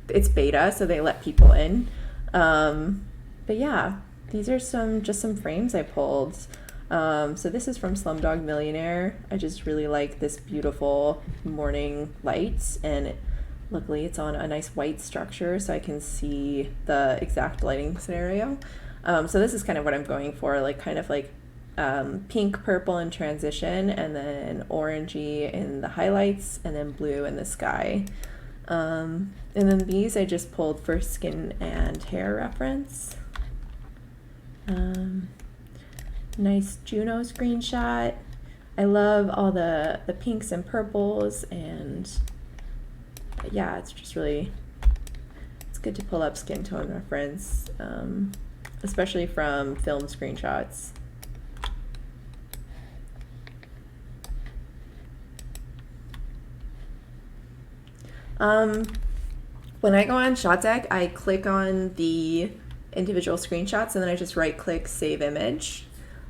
it's beta, so they let people in. But yeah, these are just some frames I pulled. So this is from Slumdog Millionaire. I just really like this beautiful morning light, and luckily it's on a nice white structure so I can see the exact lighting scenario. So this is kind of what I'm going for, like kind of like pink, purple in transition, and then orangey in the highlights, and then blue in the sky. And then these I just pulled for skin and hair reference. Nice Juno screenshot. I love all the pinks and purples, and yeah, it's just really, it's good to pull up skin tone reference, especially from film screenshots. When I go on Shot Deck, I click on the individual screenshots and then I just right click save image.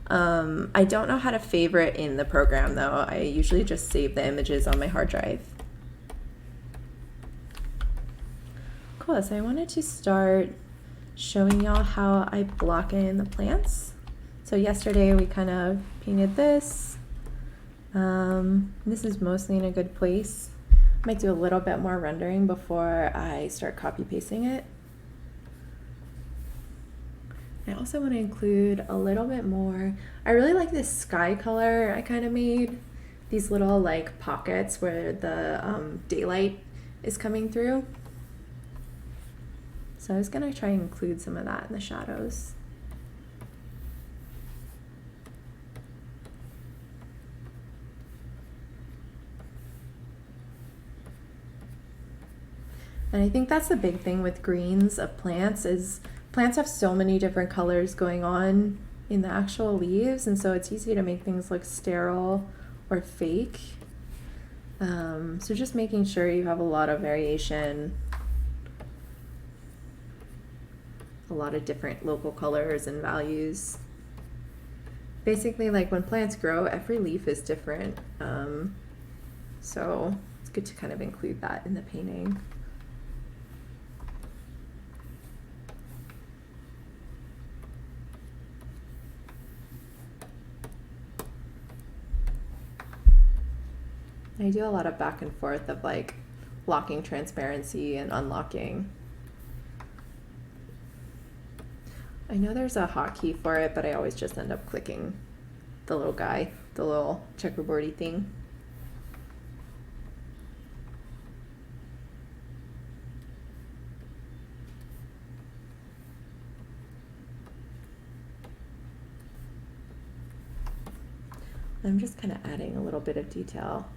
I don't know how to favorite in the program though. I usually just save the images on my hard drive. Cool, so I wanted to start showing y'all how I block in the plants. So yesterday we kind of painted this. This is mostly in a good place. Might do a little bit more rendering before I start copy pasting it. I also want to include a little bit more. I really like this sky color I kind of made. These little like pockets where the daylight is coming through. So I was going to try and include some of that in the shadows. And I think that's the big thing with greens of plants is plants have so many different colors going on in the actual leaves, and so it's easy to make things look sterile or fake. So just making sure you have a lot of variation, a lot of different local colors and values. Basically, like when plants grow, every leaf is different. So it's good to kind of include that in the painting. I do a lot of back and forth of like locking transparency and unlocking. I know there's a hotkey for it, but I always just end up clicking the little guy, the little checkerboardy thing. I'm just kind of adding a little bit of detail.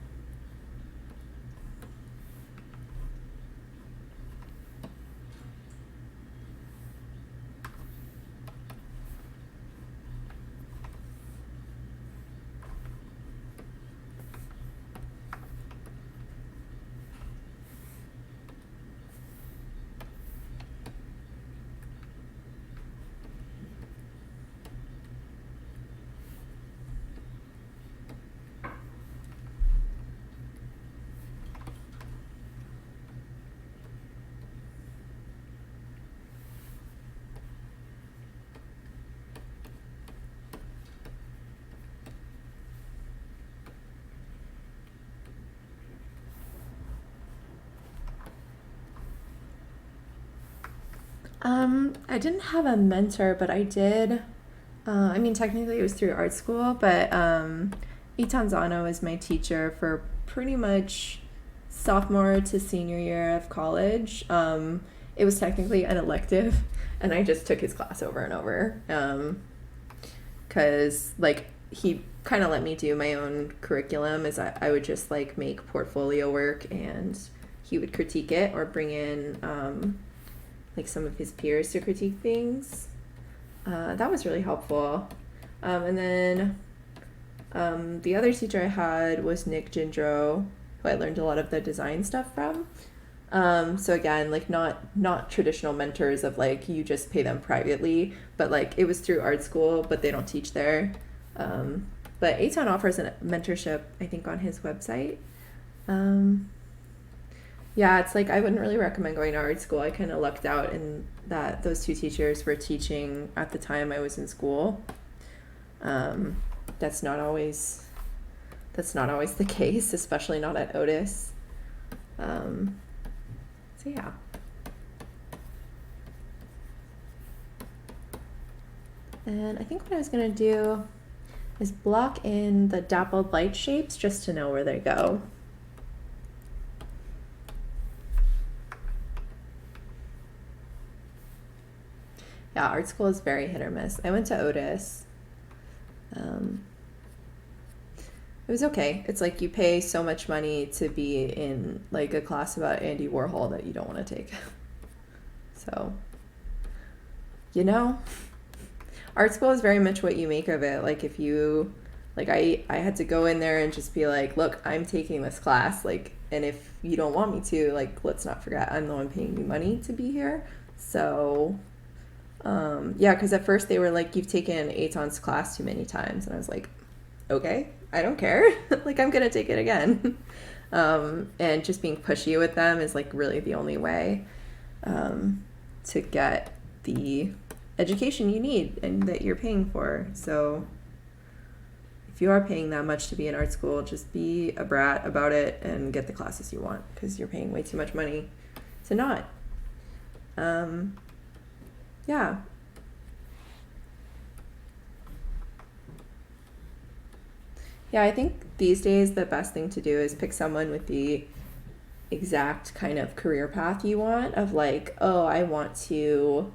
I didn't have a mentor, but I did. I mean, technically it was through art school, but Itanzano is my teacher for pretty much sophomore to senior year of college. It was technically an elective, and I just took his class over and over because like he kind of let me do my own curriculum. Is I would just like make portfolio work, and he would critique it or bring in like some of his peers to critique things. That was really helpful. And then the other teacher I had was Nick Gindro, who I learned a lot of the design stuff from. So again, like not traditional mentors of like you just pay them privately, but like it was through art school, but they don't teach there. But Aton offers a mentorship, I think, on his website. Yeah, it's like I wouldn't really recommend going to art school. I kind of lucked out in that those two teachers were teaching at the time I was in school. That's not always the case, especially not at Otis. So yeah. And I think what I was gonna do is block in the dappled light shapes just to know where they go. Yeah, art school is very hit or miss. I went to Otis. It was okay. It's like you pay so much money to be in like a class about Andy Warhol that you don't want to take. So, you know, art school is very much what you make of it. Like if you, like I had to go in there and just be like, look, I'm taking this class. Like, and if you don't want me to, like, let's not forget I'm the one paying you money to be here. So, yeah, because at first they were like, you've taken Aton's class too many times. And I was like, okay, I don't care. Like, I'm going to take it again. And just being pushy with them is like really the only way to get the education you need and that you're paying for. So if you are paying that much to be in art school, just be a brat about it and get the classes you want, because you're paying way too much money to not. Yeah. Yeah, I think these days the best thing to do is pick someone with the exact kind of career path you want, of like, oh, I want to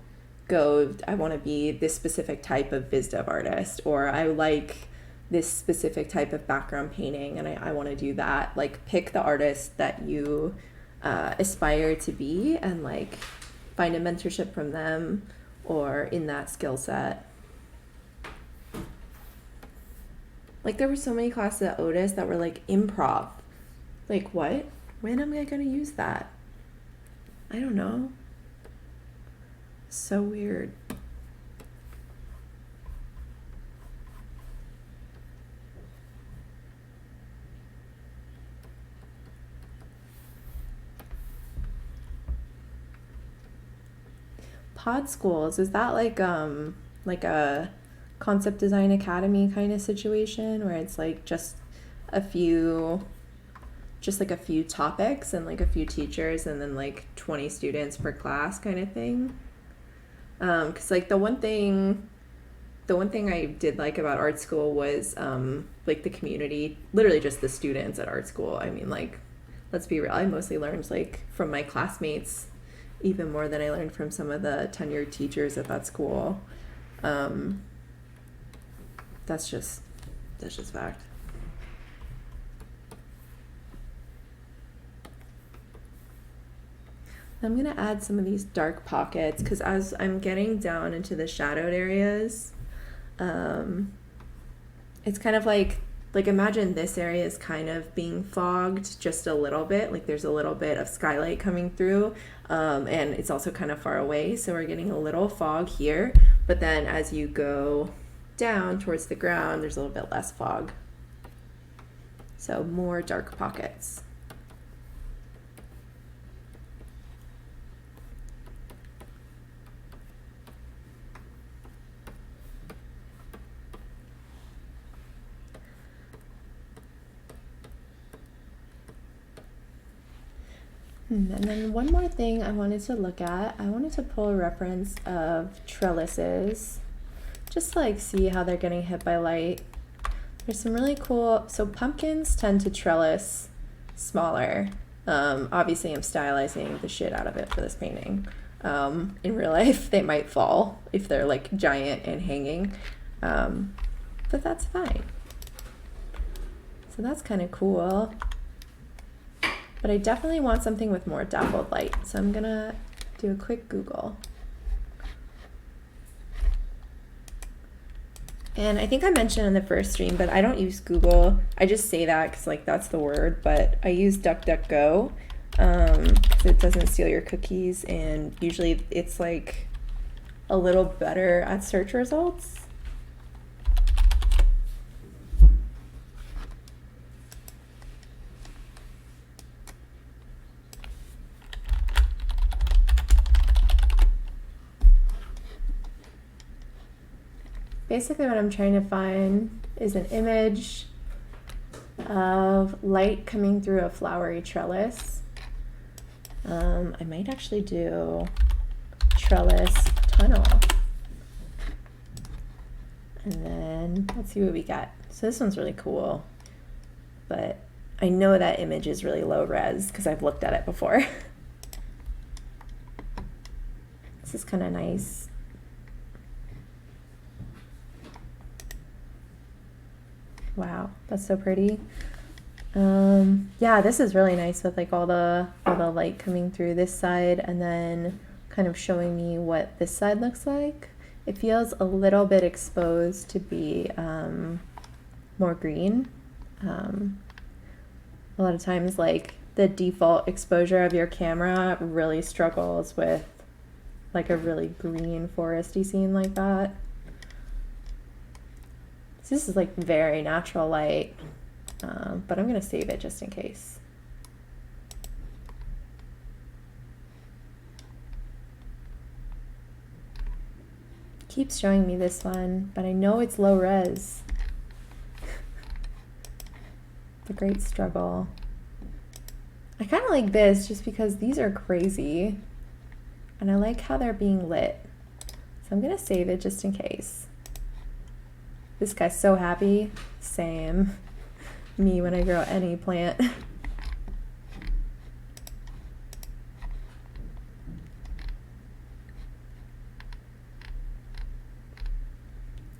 be this specific type of biz dev artist, or I like this specific type of background painting and I want to do that. Like, pick the artist that you aspire to be and like find a mentorship from them or in that skill set. Like, there were so many classes at Otis that were like improv. Like, what? When am I going to use that? I don't know. So weird. Pod schools, is that like a concept design academy kind of situation where it's like just like a few topics and like a few teachers and then like 20 students per class kind of thing? Because like the one thing I did like about art school was like the community, literally just the students at art school. I mean, like, let's be real, I mostly learned like from my classmates even more than I learned from some of the tenured teachers at that school. That's just fact. I'm going to add some of these dark pockets because as I'm getting down into the shadowed areas, it's kind of like imagine this area is kind of being fogged just a little bit. Like there's a little bit of skylight coming through, and it's also kind of far away. So we're getting a little fog here. But then as you go down towards the ground, there's a little bit less fog. So more dark pockets. And then one more thing I wanted to look at, I wanted to pull a reference of trellises, just to like see how they're getting hit by light. There's some really cool, so pumpkins tend to trellis smaller. Obviously I'm stylizing the shit out of it for this painting. In real life they might fall if they're like giant and hanging, but that's fine. So that's kind of cool. But I definitely want something with more dappled light. So I'm gonna do a quick Google. And I think I mentioned in the first stream, but I don't use Google. I just say that because like that's the word, but I use DuckDuckGo because it doesn't steal your cookies, and usually it's like a little better at search results. Basically what I'm trying to find is an image of light coming through a flowery trellis. I might actually do trellis tunnel. And then let's see what we got. So this one's really cool, but I know that image is really low res because I've looked at it before. This is kind of nice. Wow, that's so pretty. Yeah, this is really nice with like all the light coming through this side and then kind of showing me what this side looks like. It feels a little bit exposed to be more green. A lot of times like the default exposure of your camera really struggles with like a really green foresty scene like that. So this is like very natural light, but I'm gonna save it just in case. Keeps showing me this one, but I know it's low res. The great struggle. I kind of like this just because these are crazy and I like how they're being lit. So I'm gonna save it just in case. This guy's so happy. Same. Me when I grow any plant.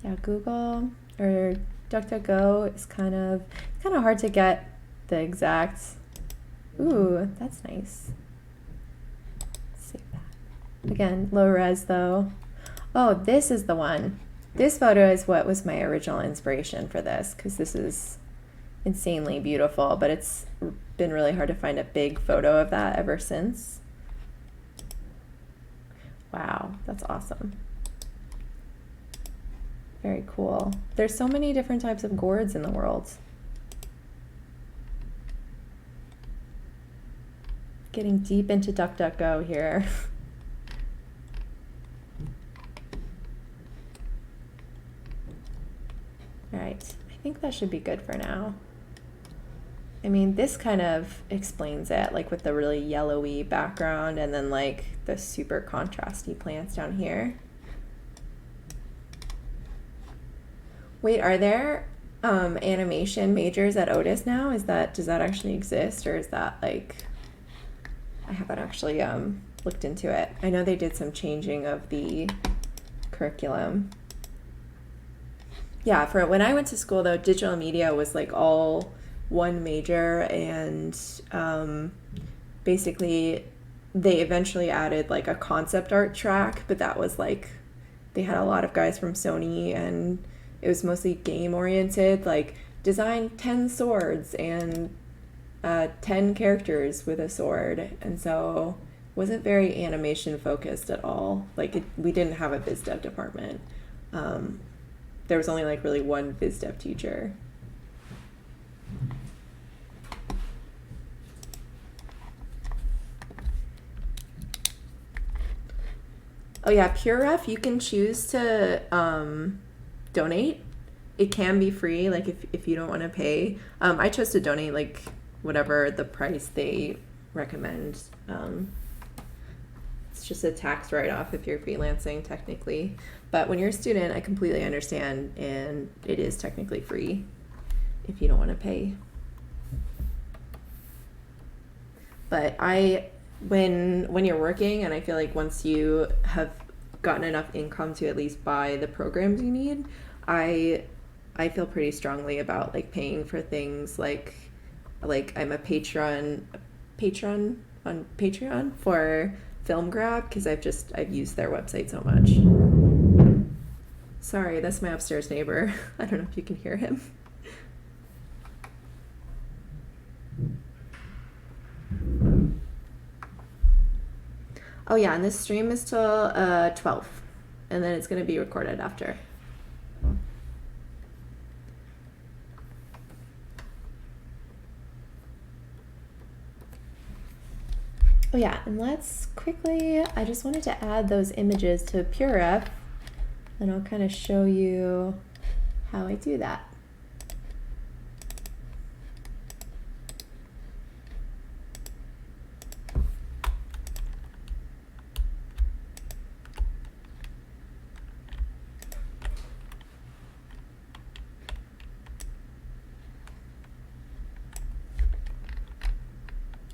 Yeah, Google or DuckDuckGo is kind of hard to get the exact. Ooh, that's nice. Save that. Again, low res though. Oh, this is the one. This photo is what was my original inspiration for this because this is insanely beautiful, but it's been really hard to find a big photo of that ever since. Wow, that's awesome. Very cool. There's so many different types of gourds in the world. Getting deep into DuckDuckGo here. All right, I think that should be good for now. I mean, this kind of explains it, like with the really yellowy background and then like the super contrasty plants down here. Wait, are there animation majors at Otis now? Does that actually exist, or is that like, I haven't actually looked into it. I know they did some changing of the curriculum. Yeah, for when I went to school though, digital media was like all one major, and basically they eventually added like a concept art track, but that was like, they had a lot of guys from Sony and it was mostly game oriented, like design 10 swords and 10 characters with a sword, and so wasn't very animation focused at all. Like we didn't have a biz dev department. There was only like really one biz dev teacher. Oh yeah, PureRef, you can choose to donate. It can be free, like if you don't want to pay. I chose to donate like whatever the price they recommend. It's just a tax write-off if you're freelancing technically. But when you're a student, I completely understand, and it is technically free if you don't want to pay. But when you're working, and I feel like once you have gotten enough income to at least buy the programs you need, I I feel pretty strongly about like paying for things like I'm a patron on Patreon for Film Grab because I've used their website so much. Sorry, that's my upstairs neighbor. I don't know if you can hear him. Oh yeah, and this stream is till 12, and then it's going to be recorded after. Oh yeah, and let's quickly, I just wanted to add those images to PureRef, and I'll kind of show you how I do that.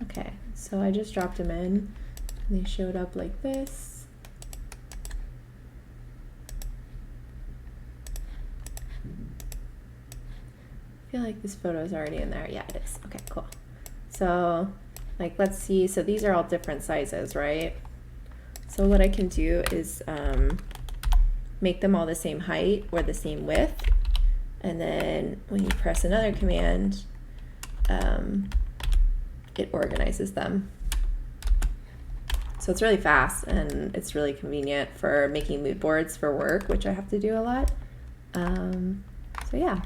Okay, so I just dropped them in, and they showed up like this. I feel like this photo is already in there. Yeah, it is. Okay, cool. So, like, let's see. So these are all different sizes, right? So what I can do is make them all the same height or the same width. And then when you press another command, it organizes them. So it's really fast and it's really convenient for making mood boards for work, which I have to do a lot. So yeah.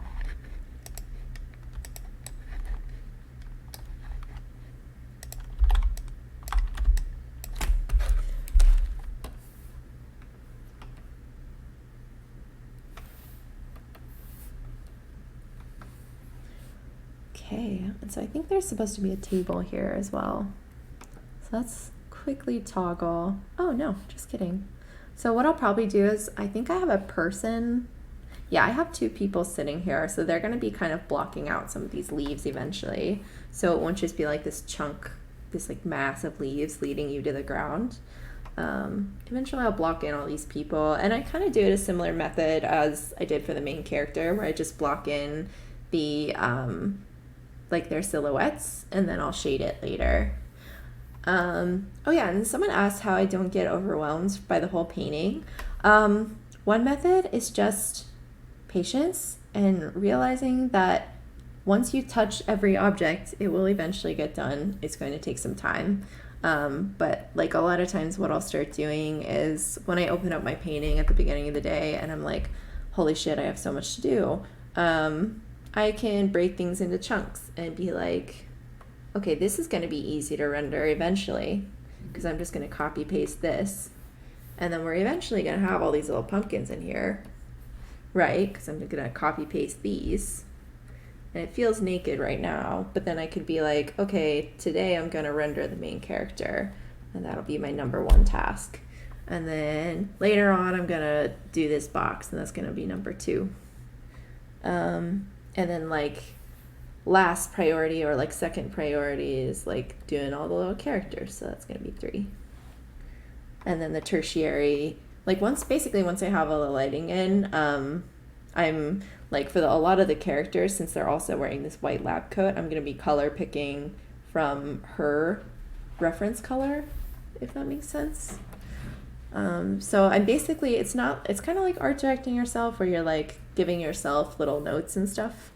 Okay, and so I think there's supposed to be a table here as well. So let's quickly toggle. Oh no, just kidding. So what I'll probably do is, I think I have a person. Yeah, I have two people sitting here, so they're gonna be kind of blocking out some of these leaves eventually. So it won't just be like this chunk, this like mass of leaves leading you to the ground. Eventually I'll block in all these people, and I kind of do it a similar method as I did for the main character, where I just block in the like their silhouettes, and then I'll shade it later. Oh yeah, and someone asked how I don't get overwhelmed by the whole painting. One method is just patience and realizing that once you touch every object, it will eventually get done. It's going to take some time. But like a lot of times what I'll start doing is when I open up my painting at the beginning of the day and I'm like, holy shit, I have so much to do. I can break things into chunks and be like, okay, this is going to be easy to render eventually because I'm just going to copy paste this. And then we're eventually going to have all these little pumpkins in here, right? Because I'm going to copy paste these. And it feels naked right now, but then I could be like, okay, today I'm going to render the main character, and that'll be my number one task. And then later on, I'm going to do this box, and that's going to be number 2. And then like last priority or like second priority is like doing all the little characters, so that's going to be 3. And then the tertiary, like once I have all the lighting in, I'm like for a lot of the characters, since they're also wearing this white lab coat, I'm going to be color picking from her reference color, if that makes sense. So I'm basically, it's kind of like art directing yourself, where you're like giving yourself little notes and stuff.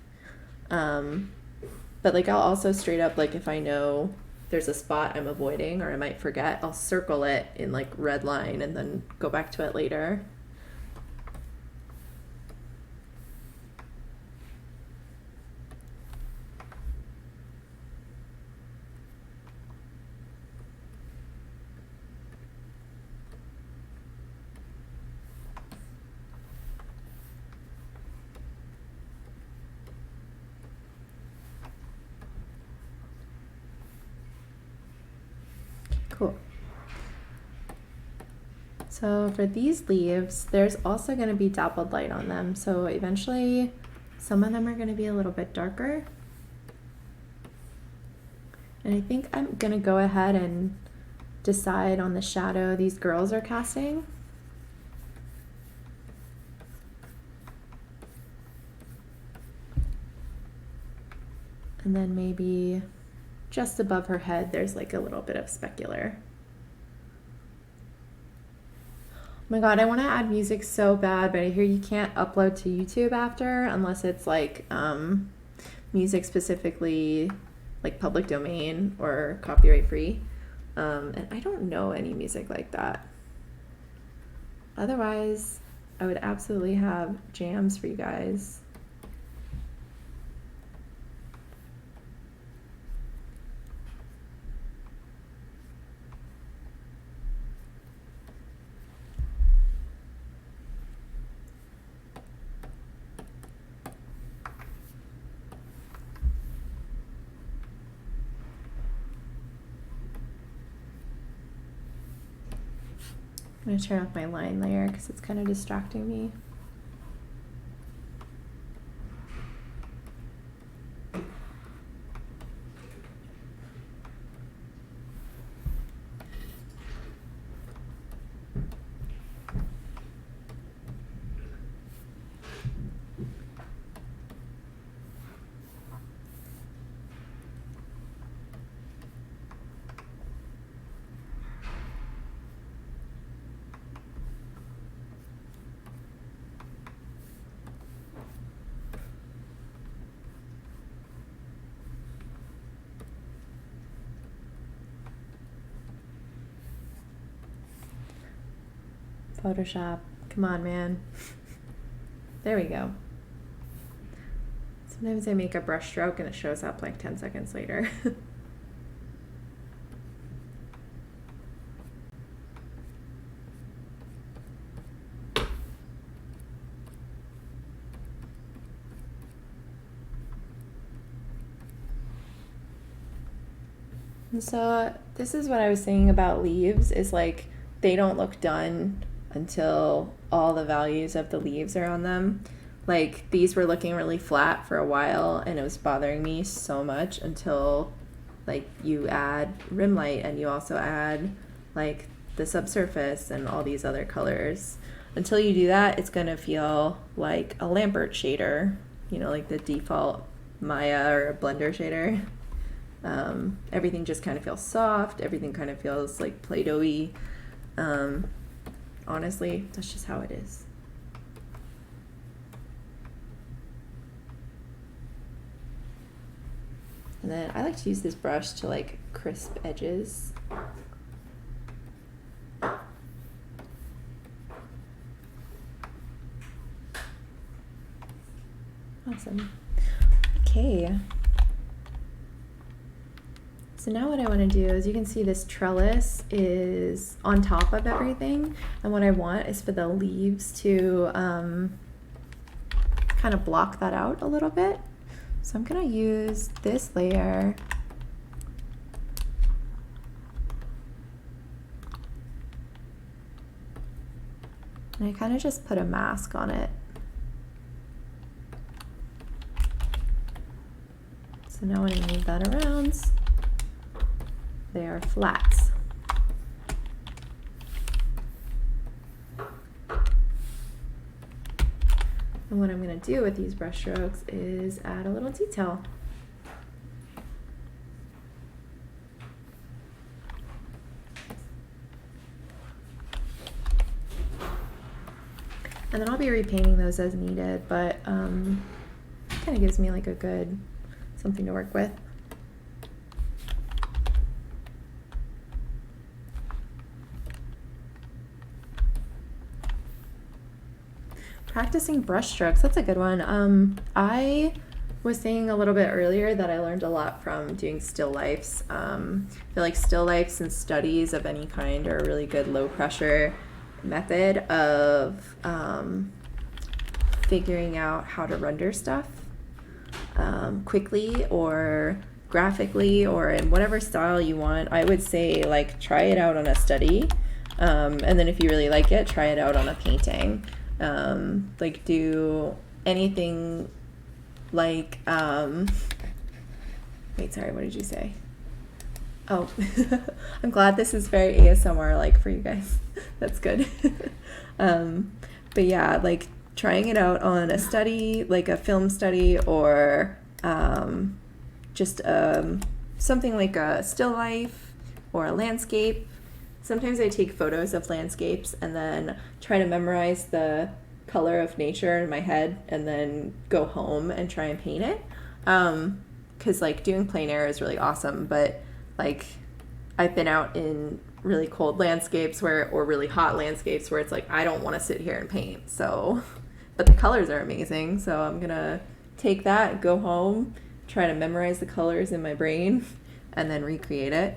But like I'll also straight up, like if I know there's a spot I'm avoiding or I might forget, I'll circle it in like red line and then go back to it later. Cool. So for these leaves, there's also going to be dappled light on them. So eventually some of them are going to be a little bit darker. And I think I'm going to go ahead and decide on the shadow these girls are casting. And then maybe just above her head, there's like a little bit of specular. Oh my God, I want to add music so bad, but I hear you can't upload to YouTube after unless it's like music specifically like public domain or copyright free. And I don't know any music like that. Otherwise, I would absolutely have jams for you guys. I'm going to turn off my line layer because it's kind of distracting me. Photoshop, come on, man. There we go. Sometimes I make a brush stroke and it shows up like 10 seconds later. And so this is what I was saying about leaves, is like they don't look done until all the values of the leaves are on them. Like these were looking really flat for a while and it was bothering me so much until like you add rim light and you also add like the subsurface and all these other colors. Until you do that, it's gonna feel like a Lambert shader, you know, like the default Maya or Blender shader. Everything just kind of feels soft, everything kind of feels like Play-Doh-y. Honestly, that's just how it is. And then I like to use this brush to like crisp edges. Awesome. Okay. So now what I want to do is, you can see this trellis is on top of everything, and what I want is for the leaves to kind of block that out a little bit. So I'm going to use this layer and I kind of just put a mask on it. So now when I move that around, they are flats. And what I'm going to do with these brush strokes is add a little detail. And then I'll be repainting those as needed, but kind of gives me like a good something to work with. Practicing brush strokes, that's a good one. I was saying a little bit earlier that I learned a lot from doing still lifes. I feel like still lifes and studies of any kind are a really good low pressure method of figuring out how to render stuff quickly or graphically or in whatever style you want. I would say like try it out on a study, and then if you really like it, try it out on a painting. Like do anything like wait, sorry, what did you say? Oh, I'm glad this is very ASMR like for you guys. That's good. But yeah, like trying it out on a study, like a film study, or just something like a still life or a landscape. Sometimes I take photos of landscapes and then try to memorize the color of nature in my head and then go home and try and paint it. Because like doing plein air is really awesome, but like I've been out in really cold landscapes or really hot landscapes where it's like I don't want to sit here and paint. So, but the colors are amazing. So I'm gonna take that, go home, try to memorize the colors in my brain, and then recreate it.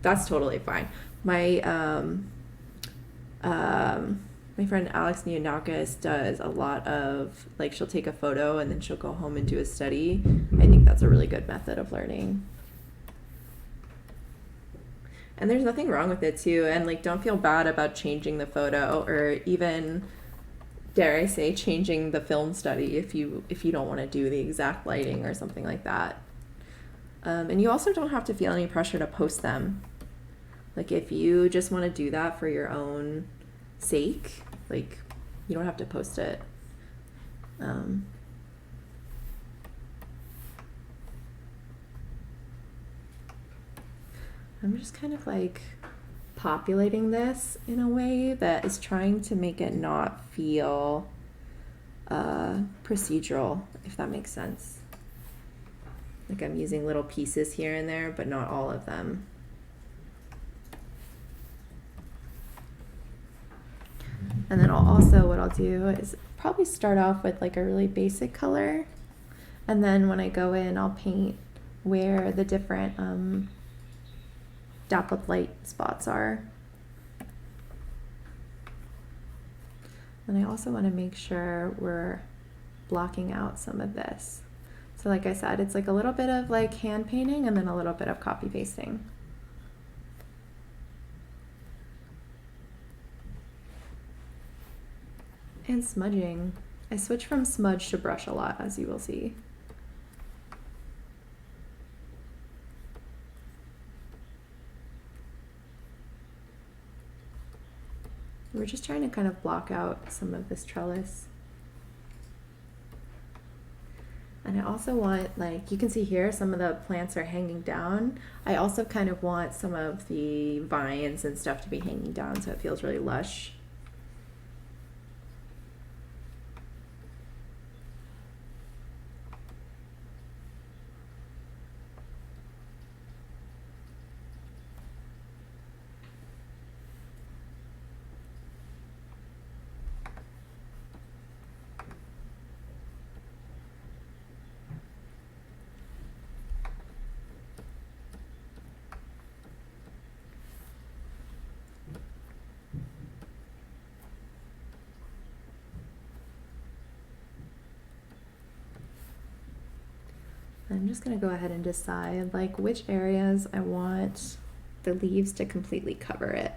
That's totally fine. My friend Alex Neonakis does a lot of, like, she'll take a photo and then she'll go home and do a study. I think that's a really good method of learning. And there's nothing wrong with it too. And like, don't feel bad about changing the photo or even, dare I say, changing the film study if you don't want to do the exact lighting or something like that. And you also don't have to feel any pressure to post them. Like if you just want to do that for your own sake, like you don't have to post it. I'm just kind of like populating this in a way that is trying to make it not feel procedural, if that makes sense. Like I'm using little pieces here and there, but not all of them. And then what I'll do is probably start off with like a really basic color. And then when I go in, I'll paint where the different dappled light spots are. And I also want to make sure we're blocking out some of this. So like I said, it's like a little bit of like hand painting and then a little bit of copy pasting. And smudging. I switch from smudge to brush a lot, as you will see. We're just trying to kind of block out some of this trellis. And I also want, like, you can see here, some of the plants are hanging down. I also kind of want some of the vines and stuff to be hanging down so it feels really lush. I'm just going to go ahead and decide like which areas I want the leaves to completely cover it,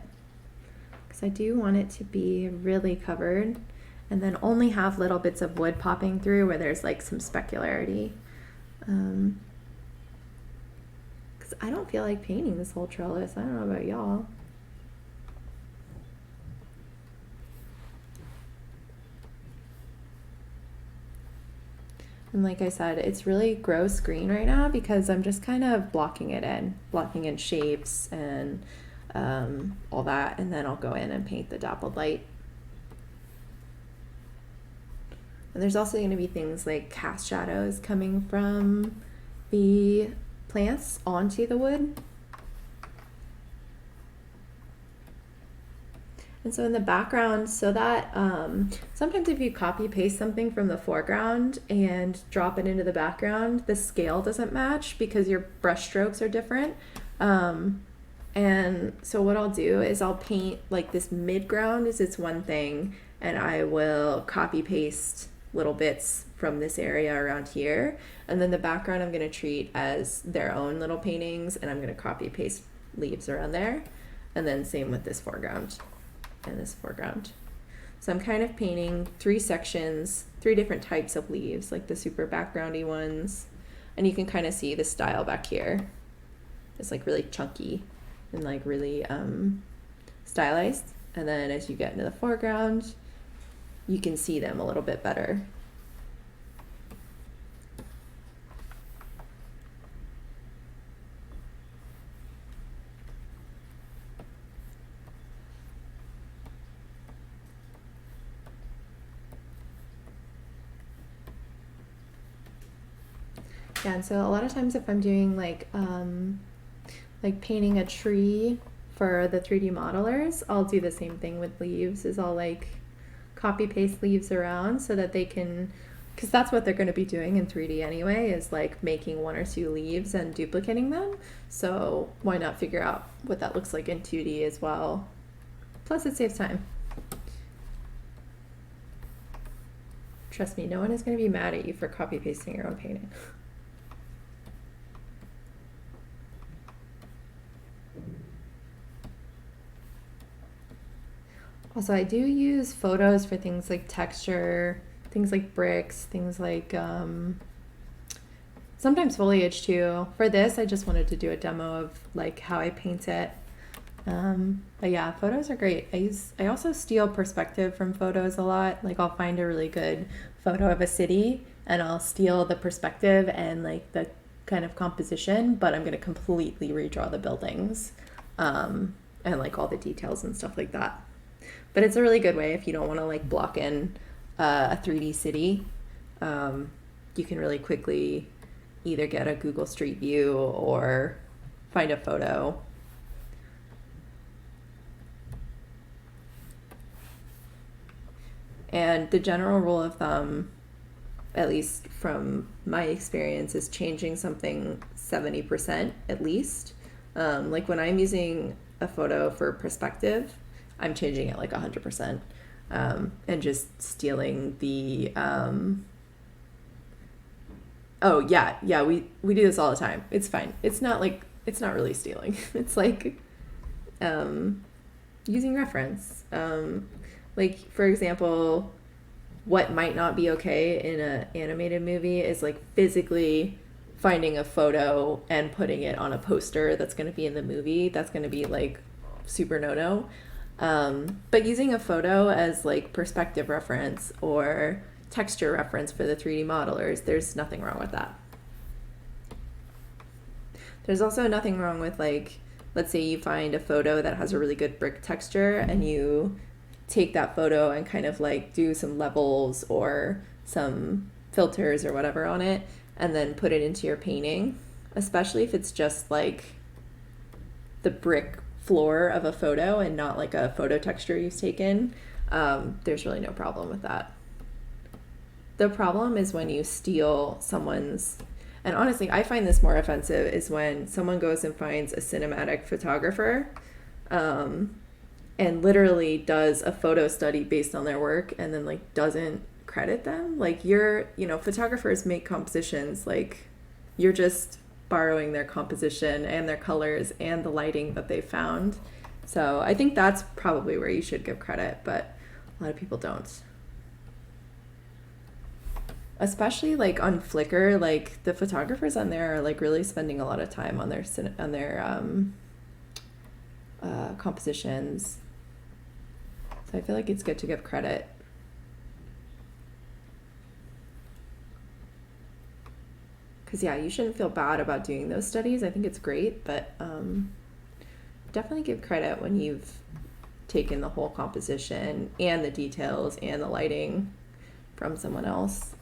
because I do want it to be really covered and then only have little bits of wood popping through where there's like some specularity, because I don't feel like painting this whole trellis. I don't know about y'all. And like I said, it's really gross green right now because I'm just kind of blocking in shapes and all that, and then I'll go in and paint the dappled light. And there's also going to be things like cast shadows coming from the plants onto the wood. And so in the background, so that sometimes if you copy paste something from the foreground and drop it into the background, the scale doesn't match because your brush strokes are different. And so what I'll do is I'll paint like this midground is its one thing, and I will copy paste little bits from this area around here. And then the background I'm going to treat as their own little paintings, and I'm going to copy paste leaves around there. And then same with this foreground and this foreground. So I'm kind of painting three sections, three different types of leaves, like the super backgroundy ones. And you can kind of see the style back here. It's like really chunky and like really stylized. And then as you get into the foreground, you can see them a little bit better. Yeah, and so a lot of times if I'm doing like painting a tree for the 3D modelers, I'll do the same thing with leaves, is I'll like copy paste leaves around so that they can, because that's what they're going to be doing in 3D anyway, is like making one or two leaves and duplicating them. So why not figure out what that looks like in 2D as well? Plus it saves time. Trust me, no one is going to be mad at you for copy pasting your own painting. Also, I do use photos for things like texture, things like bricks, things like sometimes foliage too. For this, I just wanted to do a demo of like how I paint it. But yeah, photos are great. I also steal perspective from photos a lot. Like I'll find a really good photo of a city and I'll steal the perspective and like the kind of composition, but I'm going to completely redraw the buildings and like all the details and stuff like that. But it's a really good way if you don't want to like block in a 3D city. You can really quickly either get a Google Street View or find a photo. And the general rule of thumb, at least from my experience, is changing something 70% at least. Like when I'm using a photo for perspective, I'm changing it like 100%, and just stealing the, oh yeah, we do this all the time. It's fine. It's not really stealing. It's like, using reference. Like for example, what might not be okay in an animated movie is like physically finding a photo and putting it on a poster that's going to be in the movie. That's going to be like super no-no. But using a photo as like perspective reference or texture reference for the 3D modelers, there's nothing wrong with that. There's also nothing wrong with like, let's say you find a photo that has a really good brick texture and you take that photo and kind of like do some levels or some filters or whatever on it and then put it into your painting, especially if it's just like the brick floor of a photo and not like a photo texture you've taken. There's really no problem with that. The problem is when you steal someone's, and honestly I find this more offensive, is when someone goes and finds a cinematic photographer and literally does a photo study based on their work and then like doesn't credit them. Like photographers make compositions, like you're just borrowing their composition and their colors and the lighting that they found. So I think that's probably where you should give credit, but a lot of people don't. Especially like on Flickr, like the photographers on there are like really spending a lot of time on their compositions. So I feel like it's good to give credit. Because yeah, you shouldn't feel bad about doing those studies. I think it's great, but definitely give credit when you've taken the whole composition and the details and the lighting from someone else.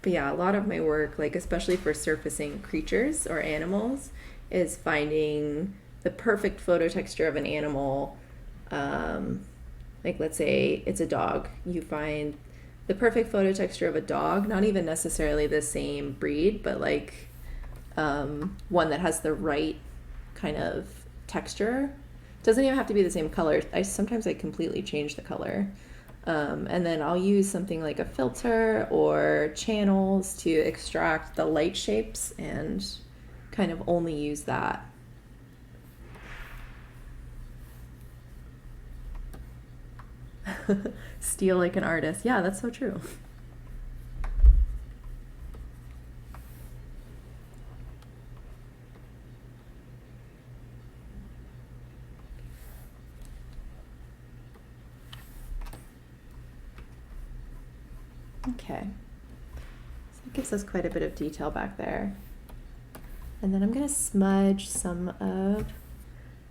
But yeah, a lot of my work, like especially for surfacing creatures or animals, is finding the perfect photo texture of an animal. Like let's say it's a dog. You find the perfect photo texture of a dog, not even necessarily the same breed, but like one that has the right kind of texture. Doesn't even have to be the same color. Sometimes I completely change the color. And then I'll use something like a filter or channels to extract the light shapes and kind of only use that. Steal like an artist. Yeah, that's so true. Okay, so it gives us quite a bit of detail back there. And then I'm going to smudge some of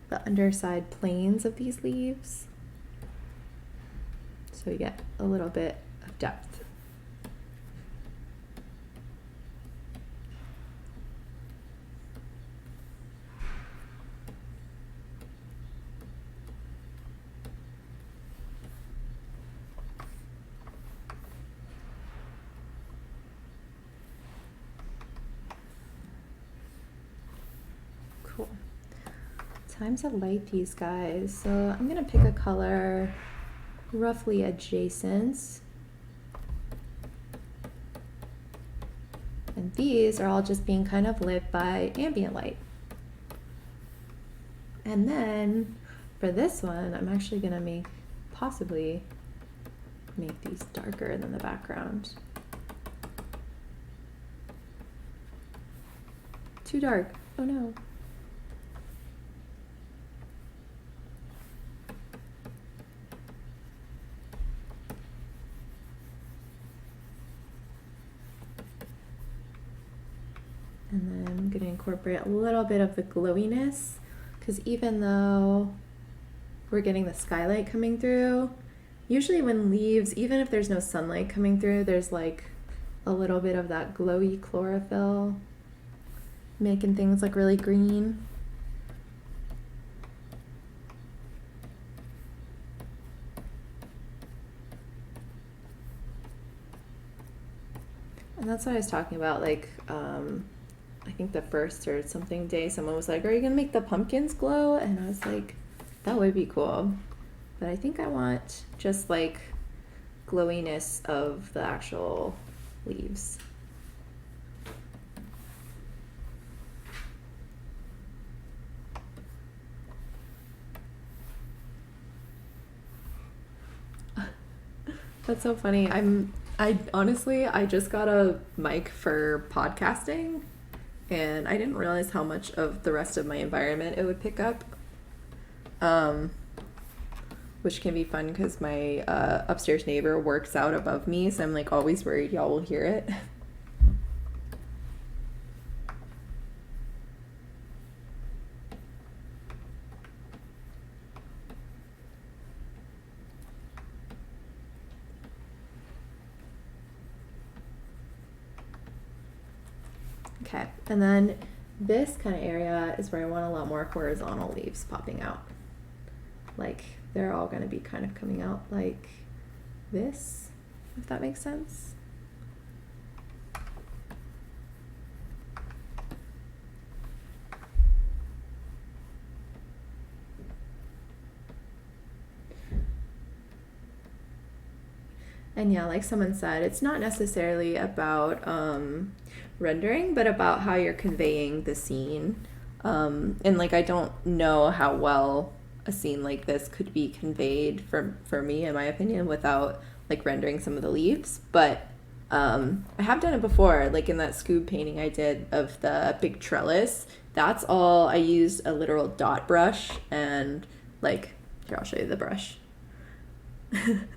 the underside planes of these leaves. so we get a little bit of depth. Cool. Time to light these guys. So I'm gonna pick a color roughly adjacent. And these are all just being kind of lit by ambient light. And then for this one, I'm actually gonna possibly make these darker than the background. Too dark, oh no. And then I'm going to incorporate a little bit of the glowiness, because even though we're getting the skylight coming through, usually when leaves, even if there's no sunlight coming through, there's like a little bit of that glowy chlorophyll making things look really green. And that's what I was talking about, like, I think the first or something day, someone was like, are you gonna make the pumpkins glow? And I was like, that would be cool. But I think I want just like glowiness of the actual leaves. That's so funny. I honestly, I just got a mic for podcasting, and I didn't realize how much of the rest of my environment it would pick up, which can be fun because my upstairs neighbor works out above me, so I'm like always worried y'all will hear it. Okay, and then this kind of area is where I want a lot more horizontal leaves popping out. Like they're all going to be kind of coming out like this, if that makes sense. And yeah, like someone said, it's not necessarily about rendering, but about how you're conveying the scene. And like, I don't know how well a scene like this could be conveyed for me, in my opinion, without like rendering some of the leaves. But I have done it before, like in that Scoob painting I did of the big trellis. That's all, I used a literal dot brush, and like, here, I'll show you the brush.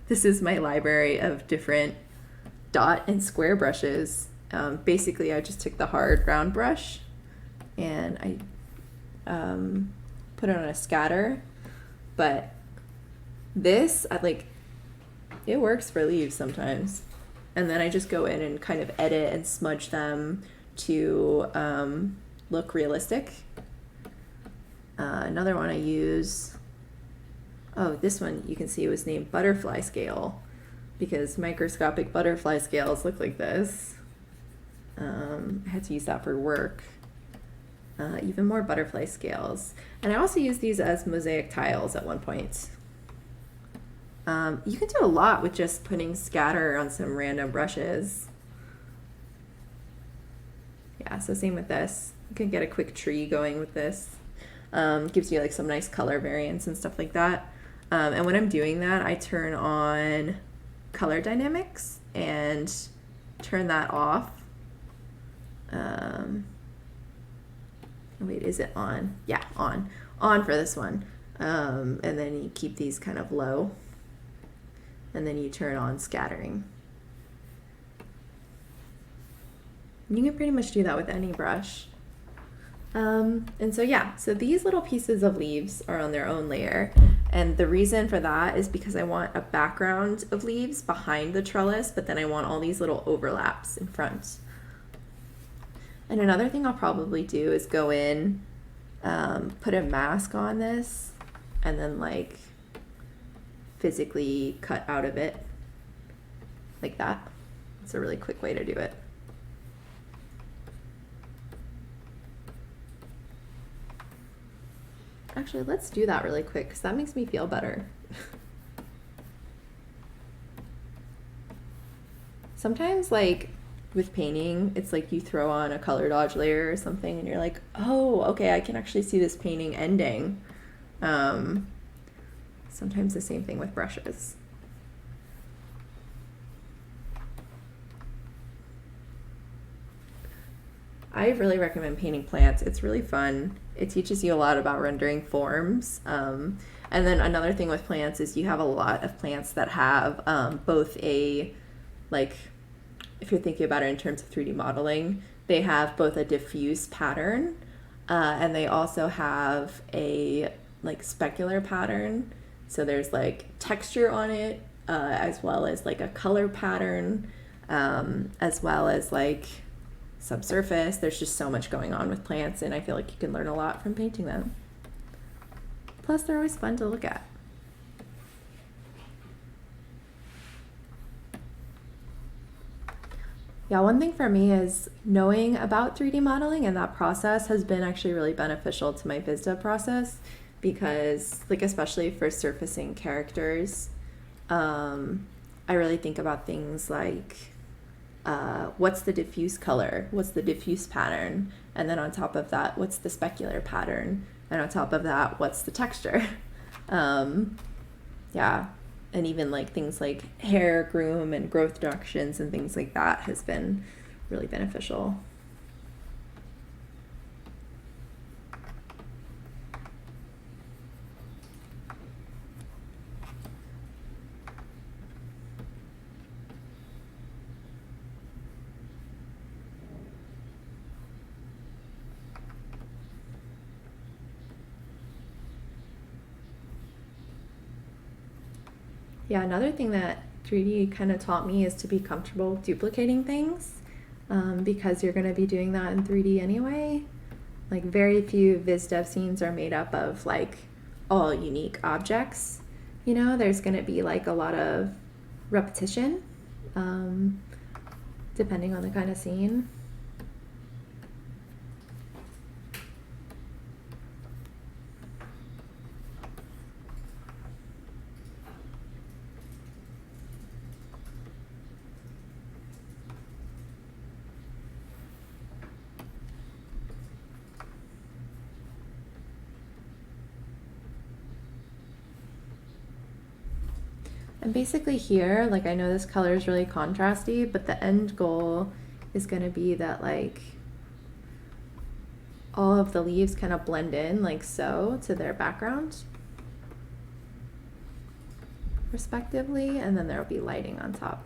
This is my library of different dot and square brushes. Basically, I just took the hard round brush and I put it on a scatter. But this, it works for leaves sometimes. And then I just go in and kind of edit and smudge them to look realistic. Another one I use, this one you can see was named butterfly scale, because microscopic butterfly scales look like this. I had to use that for work. Even more butterfly scales. And I also use these as mosaic tiles at one point. You can do a lot with just putting scatter on some random brushes. Yeah, so same with this. You can get a quick tree going with this. Gives you like some nice color variance and stuff like that. And when I'm doing that, I turn on color dynamics and turn that off. Wait, is it on? Yeah, on for this one. And then you keep these kind of low, and then you turn on scattering. You can pretty much do that with any brush. And so yeah, so these little pieces of leaves are on their own layer. And the reason for that is because I want a background of leaves behind the trellis, but then I want all these little overlaps in front. And another thing I'll probably do is go in, put a mask on this, and then like physically cut out of it like that. It's a really quick way to do it. Actually, let's do that really quick because that makes me feel better. Sometimes, like with painting, it's like you throw on a color dodge layer or something and you're like, oh, okay, I can actually see this painting ending. Sometimes the same thing with brushes. I really recommend painting plants. It's really fun. It teaches you a lot about rendering forms. And then another thing with plants is you have a lot of plants that have both a, like, if you're thinking about it in terms of 3D modeling, they have both a diffuse pattern and they also have a like specular pattern. So there's like texture on it as well as like a color pattern as well as like subsurface. There's just so much going on with plants, and I feel like you can learn a lot from painting them. Plus, they're always fun to look at. Yeah, one thing for me is knowing about 3D modeling, and that process has been actually really beneficial to my VISDA process because, like, especially for surfacing characters, I really think about things like what's the diffuse color, what's the diffuse pattern, and then on top of that, what's the specular pattern, and on top of that, what's the texture. Yeah, and even like things like hair groom and growth directions and things like that has been really beneficial. Yeah, another thing that 3D kind of taught me is to be comfortable duplicating things because you're going to be doing that in 3D anyway. Like very few Viz Dev scenes are made up of like all unique objects. You know, there's going to be like a lot of repetition depending on the kind of scene. And basically here, like I know this color is really contrasty, but the end goal is going to be that like all of the leaves kind of blend in like so to their background respectively, and then there'll be lighting on top.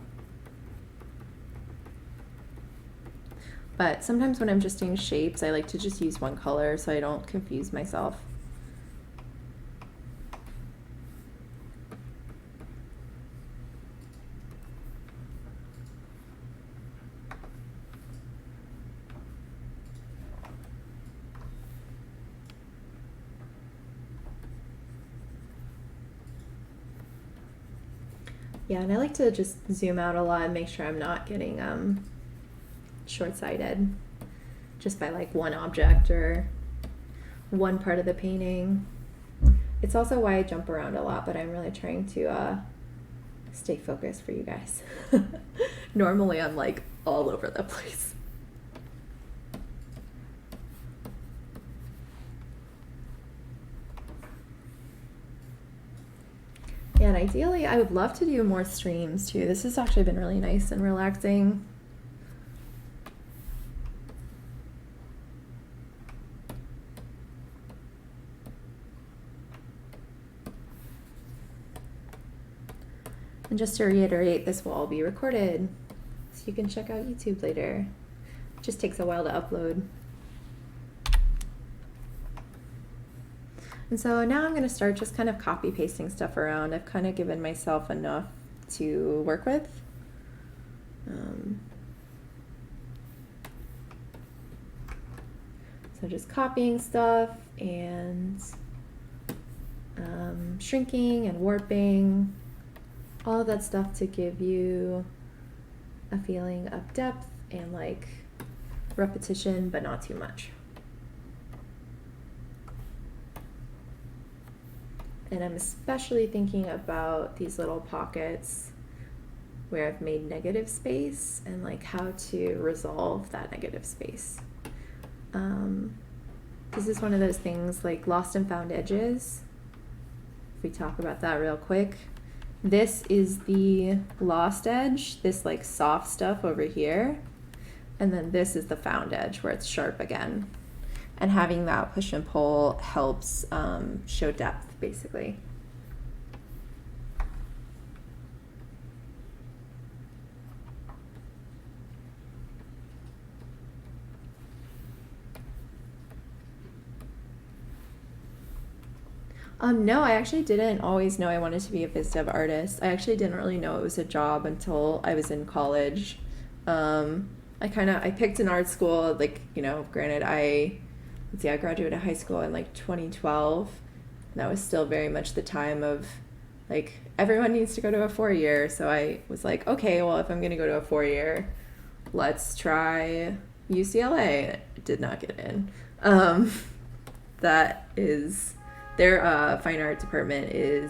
But sometimes when I'm just doing shapes, I like to just use one color so I don't confuse myself. Yeah, and I like to just zoom out a lot and make sure I'm not getting short-sighted just by like one object or one part of the painting. It's also why I jump around a lot, but I'm really trying to stay focused for you guys. Normally I'm like all over the place. And ideally, I would love to do more streams too. This has actually been really nice and relaxing. And just to reiterate, this will all be recorded, so you can check out YouTube later. It just takes a while to upload. And so now I'm going to start just kind of copy pasting stuff around. I've kind of given myself enough to work with. So just copying stuff and shrinking and warping, all of that stuff to give you a feeling of depth and like repetition, but not too much. And I'm especially thinking about these little pockets where I've made negative space and like how to resolve that negative space. This is one of those things like lost and found edges. If we talk about that real quick, this is the lost edge, this like soft stuff over here. And then this is the found edge where it's sharp again. And having that push and pull helps show depth, basically. No, I actually didn't always know I wanted to be a biz dev artist. I actually didn't really know it was a job until I was in college. I picked an art school, like, you know, granted I graduated high school in like 2012. And that was still very much the time of like everyone needs to go to a 4-year. So I was like, okay, well, if I'm going to go to a 4-year, let's try UCLA. Did not get in. That is their fine art department it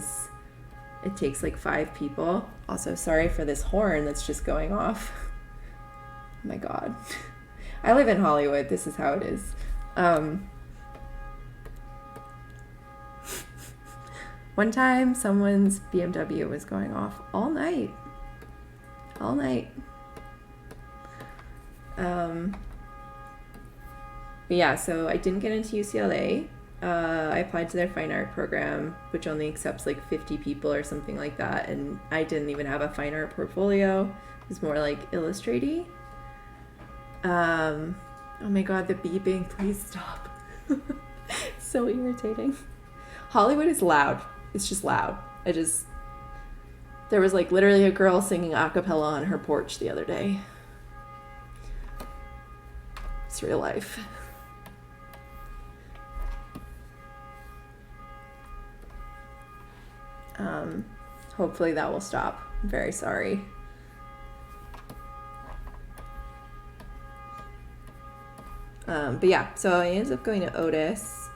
takes like 5 people. Also, sorry for this horn that's just going off. Oh my God. I live in Hollywood. This is how it is. One time someone's BMW was going off all night. But yeah, so I didn't get into UCLA. I applied to their fine art program, which only accepts like 50 people or something like that. And I didn't even have a fine art portfolio. It was more like illustrating. Oh my God, the beeping, please stop. So irritating. Hollywood is loud. It's just loud. There was like literally a girl singing a cappella on her porch the other day. It's real life. Hopefully that will stop. I'm very sorry. But yeah, so I ended up going to Otis.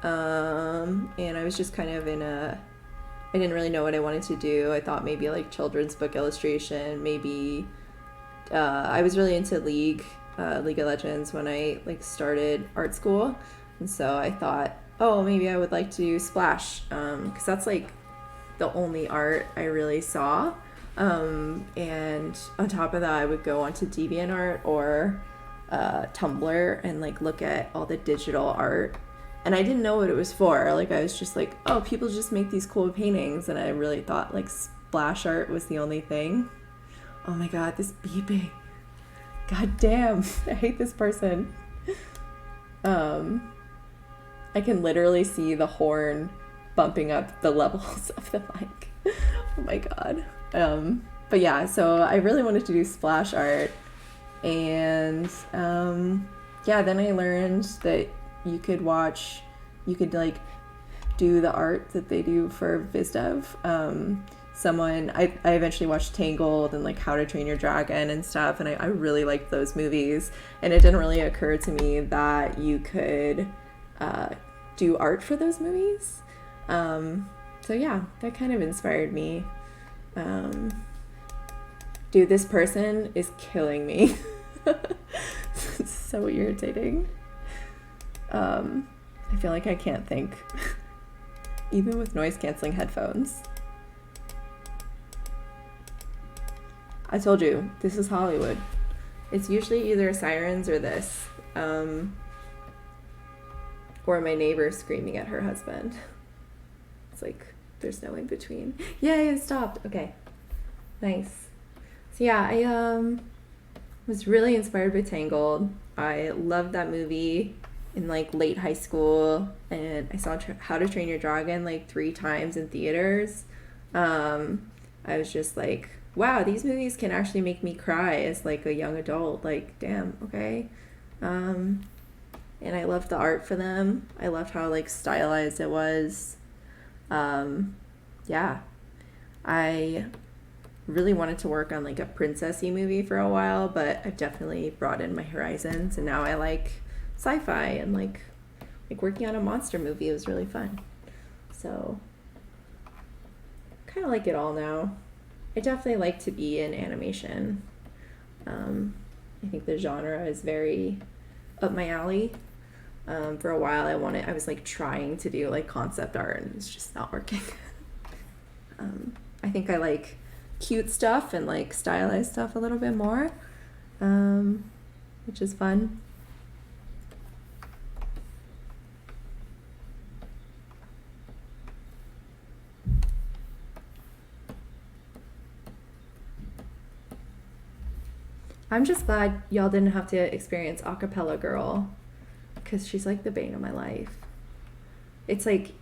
And I was just kind of I didn't really know what I wanted to do. I thought maybe like children's book illustration, maybe, I was really into League of Legends when I like started art school. And so I thought, oh, maybe I would like to do Splash, because that's like the only art I really saw. And on top of that, I would go onto DeviantArt or Tumblr and like look at all the digital art. And I didn't know what it was for. Like I was just like, oh, people just make these cool paintings. And I really thought like splash art was the only thing. Oh my God, this beeping. God damn, I hate this person. I can literally see the horn bumping up the levels of the mic. Oh my God. But yeah, so I really wanted to do splash art. And yeah, then I learned that you could like do the art that they do for VizDev. I eventually watched Tangled and like How to Train Your Dragon and stuff, and I really liked those movies. And it didn't really occur to me that you could do art for those movies. So yeah, that kind of inspired me. Dude, this person is killing me. It's so irritating. I feel like I can't think, even with noise canceling headphones. I told you, this is Hollywood. It's usually either sirens or this, or my neighbor screaming at her husband. It's like, there's no in between. Yay, it stopped. Okay, nice. So yeah, I was really inspired by Tangled. I loved that movie. in like late high school, and I saw How to Train Your Dragon like 3 times in theaters. I was just like, wow, these movies can actually make me cry as like a young adult. Like, damn, okay. And I loved the art for them. I loved how like stylized it was. Yeah, I really wanted to work on like a princessy movie for a while, but I've definitely broadened my horizons, and now I like sci-fi, and like working on a monster movie was really fun. So kind of like it all now. I definitely like to be in animation. I think the genre is very up my alley. For a while I was like trying to do like concept art, and it's just not working. I think I like cute stuff and like stylized stuff a little bit more, which is fun. I'm just glad y'all didn't have to experience Acapella Girl, because she's like the bane of my life. It's like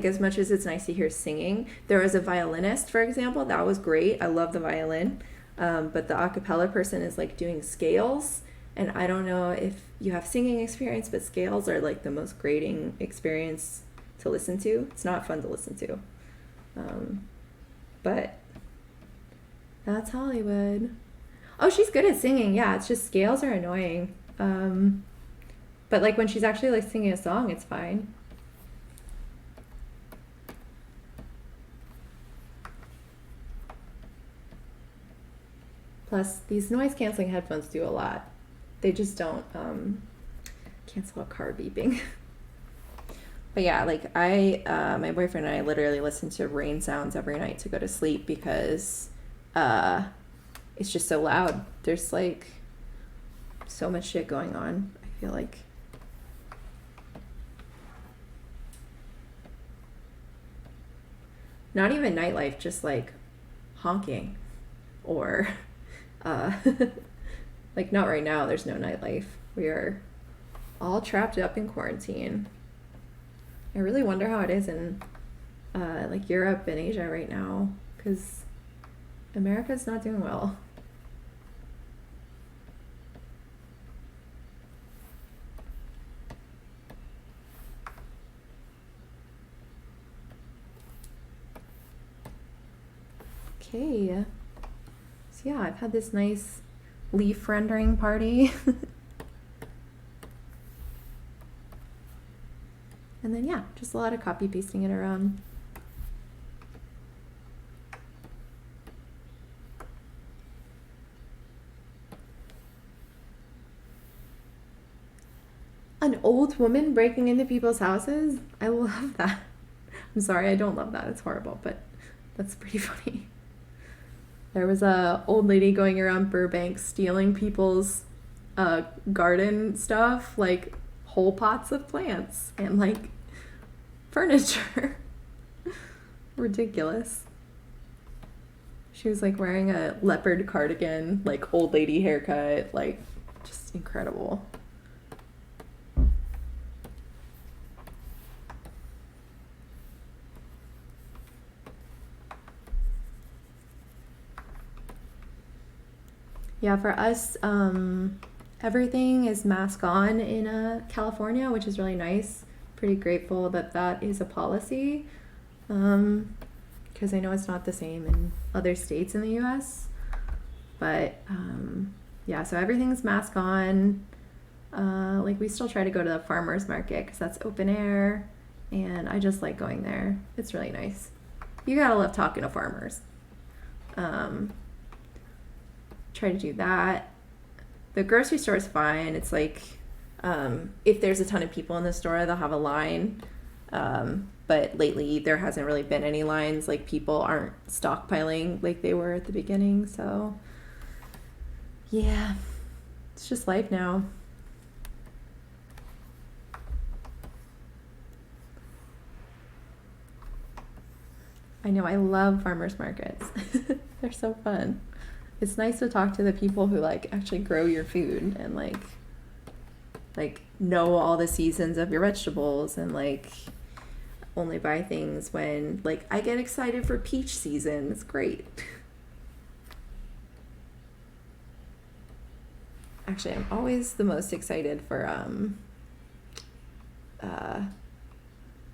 as much as it's nice to hear singing, there was a violinist, for example, that was great. I love the violin, but the acapella person is like doing scales, and I don't know if you have singing experience, but scales are like the most grating experience to listen to. It's not fun to listen to, but that's Hollywood. Oh, she's good at singing. Yeah, it's just scales are annoying. But like when she's actually like singing a song, it's fine. Plus, these noise canceling headphones do a lot. They just don't cancel out car beeping. But yeah, like my boyfriend and I literally listen to rain sounds every night to go to sleep, because it's just so loud. There's like so much shit going on, I feel like. Not even nightlife, just like honking, or like not right now, there's no nightlife. We are all trapped up in quarantine. I really wonder how it is in like Europe and Asia right now, because America's not doing well. Okay, so yeah, I've had this nice leaf rendering party. And then yeah, just a lot of copy pasting it around. An old woman breaking into people's houses? I love that. I'm sorry, I don't love that. It's horrible, but that's pretty funny. There was a old lady going around Burbank stealing people's garden stuff, like whole pots of plants and like furniture. Ridiculous. She was like wearing a leopard cardigan, like old lady haircut, like just incredible. Yeah, for us, everything is mask on in California, which is really nice. Pretty grateful that that is a policy, because I know it's not the same in other states in the US. But yeah, so everything's mask on. Like we still try to go to the farmer's market because that's open air, and I just like going there. It's really nice. You gotta love talking to farmers. Try to do that. The grocery store is fine. It's like if there's a ton of people in the store, they'll have a line. But lately there hasn't really been any lines. Like people aren't stockpiling like they were at the beginning. So yeah, it's just life now. I know, I love farmers markets. They're so fun. It's nice to talk to the people who like actually grow your food and like like know all the seasons of your vegetables and like only buy things when like I get excited for peach season. It's great. Actually, I'm always the most excited for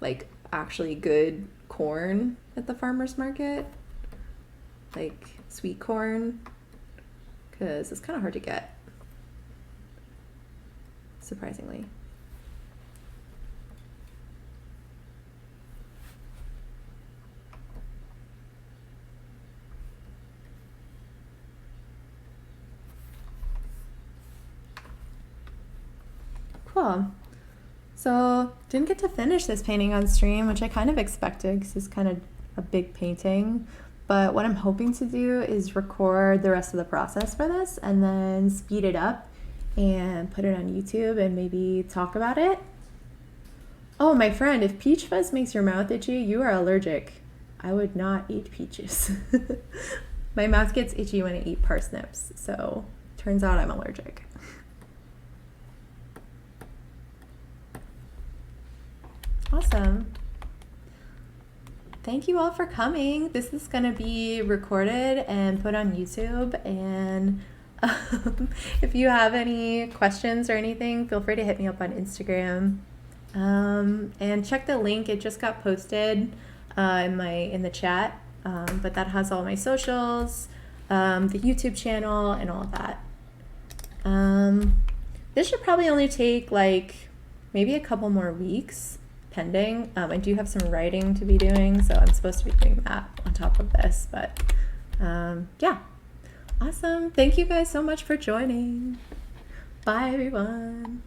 like actually good corn at the farmer's market, like sweet corn, because it's kind of hard to get, surprisingly. Cool. So didn't get to finish this painting on stream, which I kind of expected because it's kind of a big painting. But what I'm hoping to do is record the rest of the process for this and then speed it up and put it on YouTube and maybe talk about it. Oh, my friend, if peach fuzz makes your mouth itchy, you are allergic. I would not eat peaches. My mouth gets itchy when I eat parsnips, so turns out I'm allergic. Awesome. Thank you all for coming. This is going to be recorded and put on YouTube. And if you have any questions or anything, feel free to hit me up on Instagram. And check the link. It just got posted in the chat. But that has all my socials, the YouTube channel, and all of that. This should probably only take like maybe a couple more weeks. Pending. I do have some writing to be doing, so I'm supposed to be doing that on top of this, but yeah. Awesome. Thank you guys so much for joining. Bye, everyone.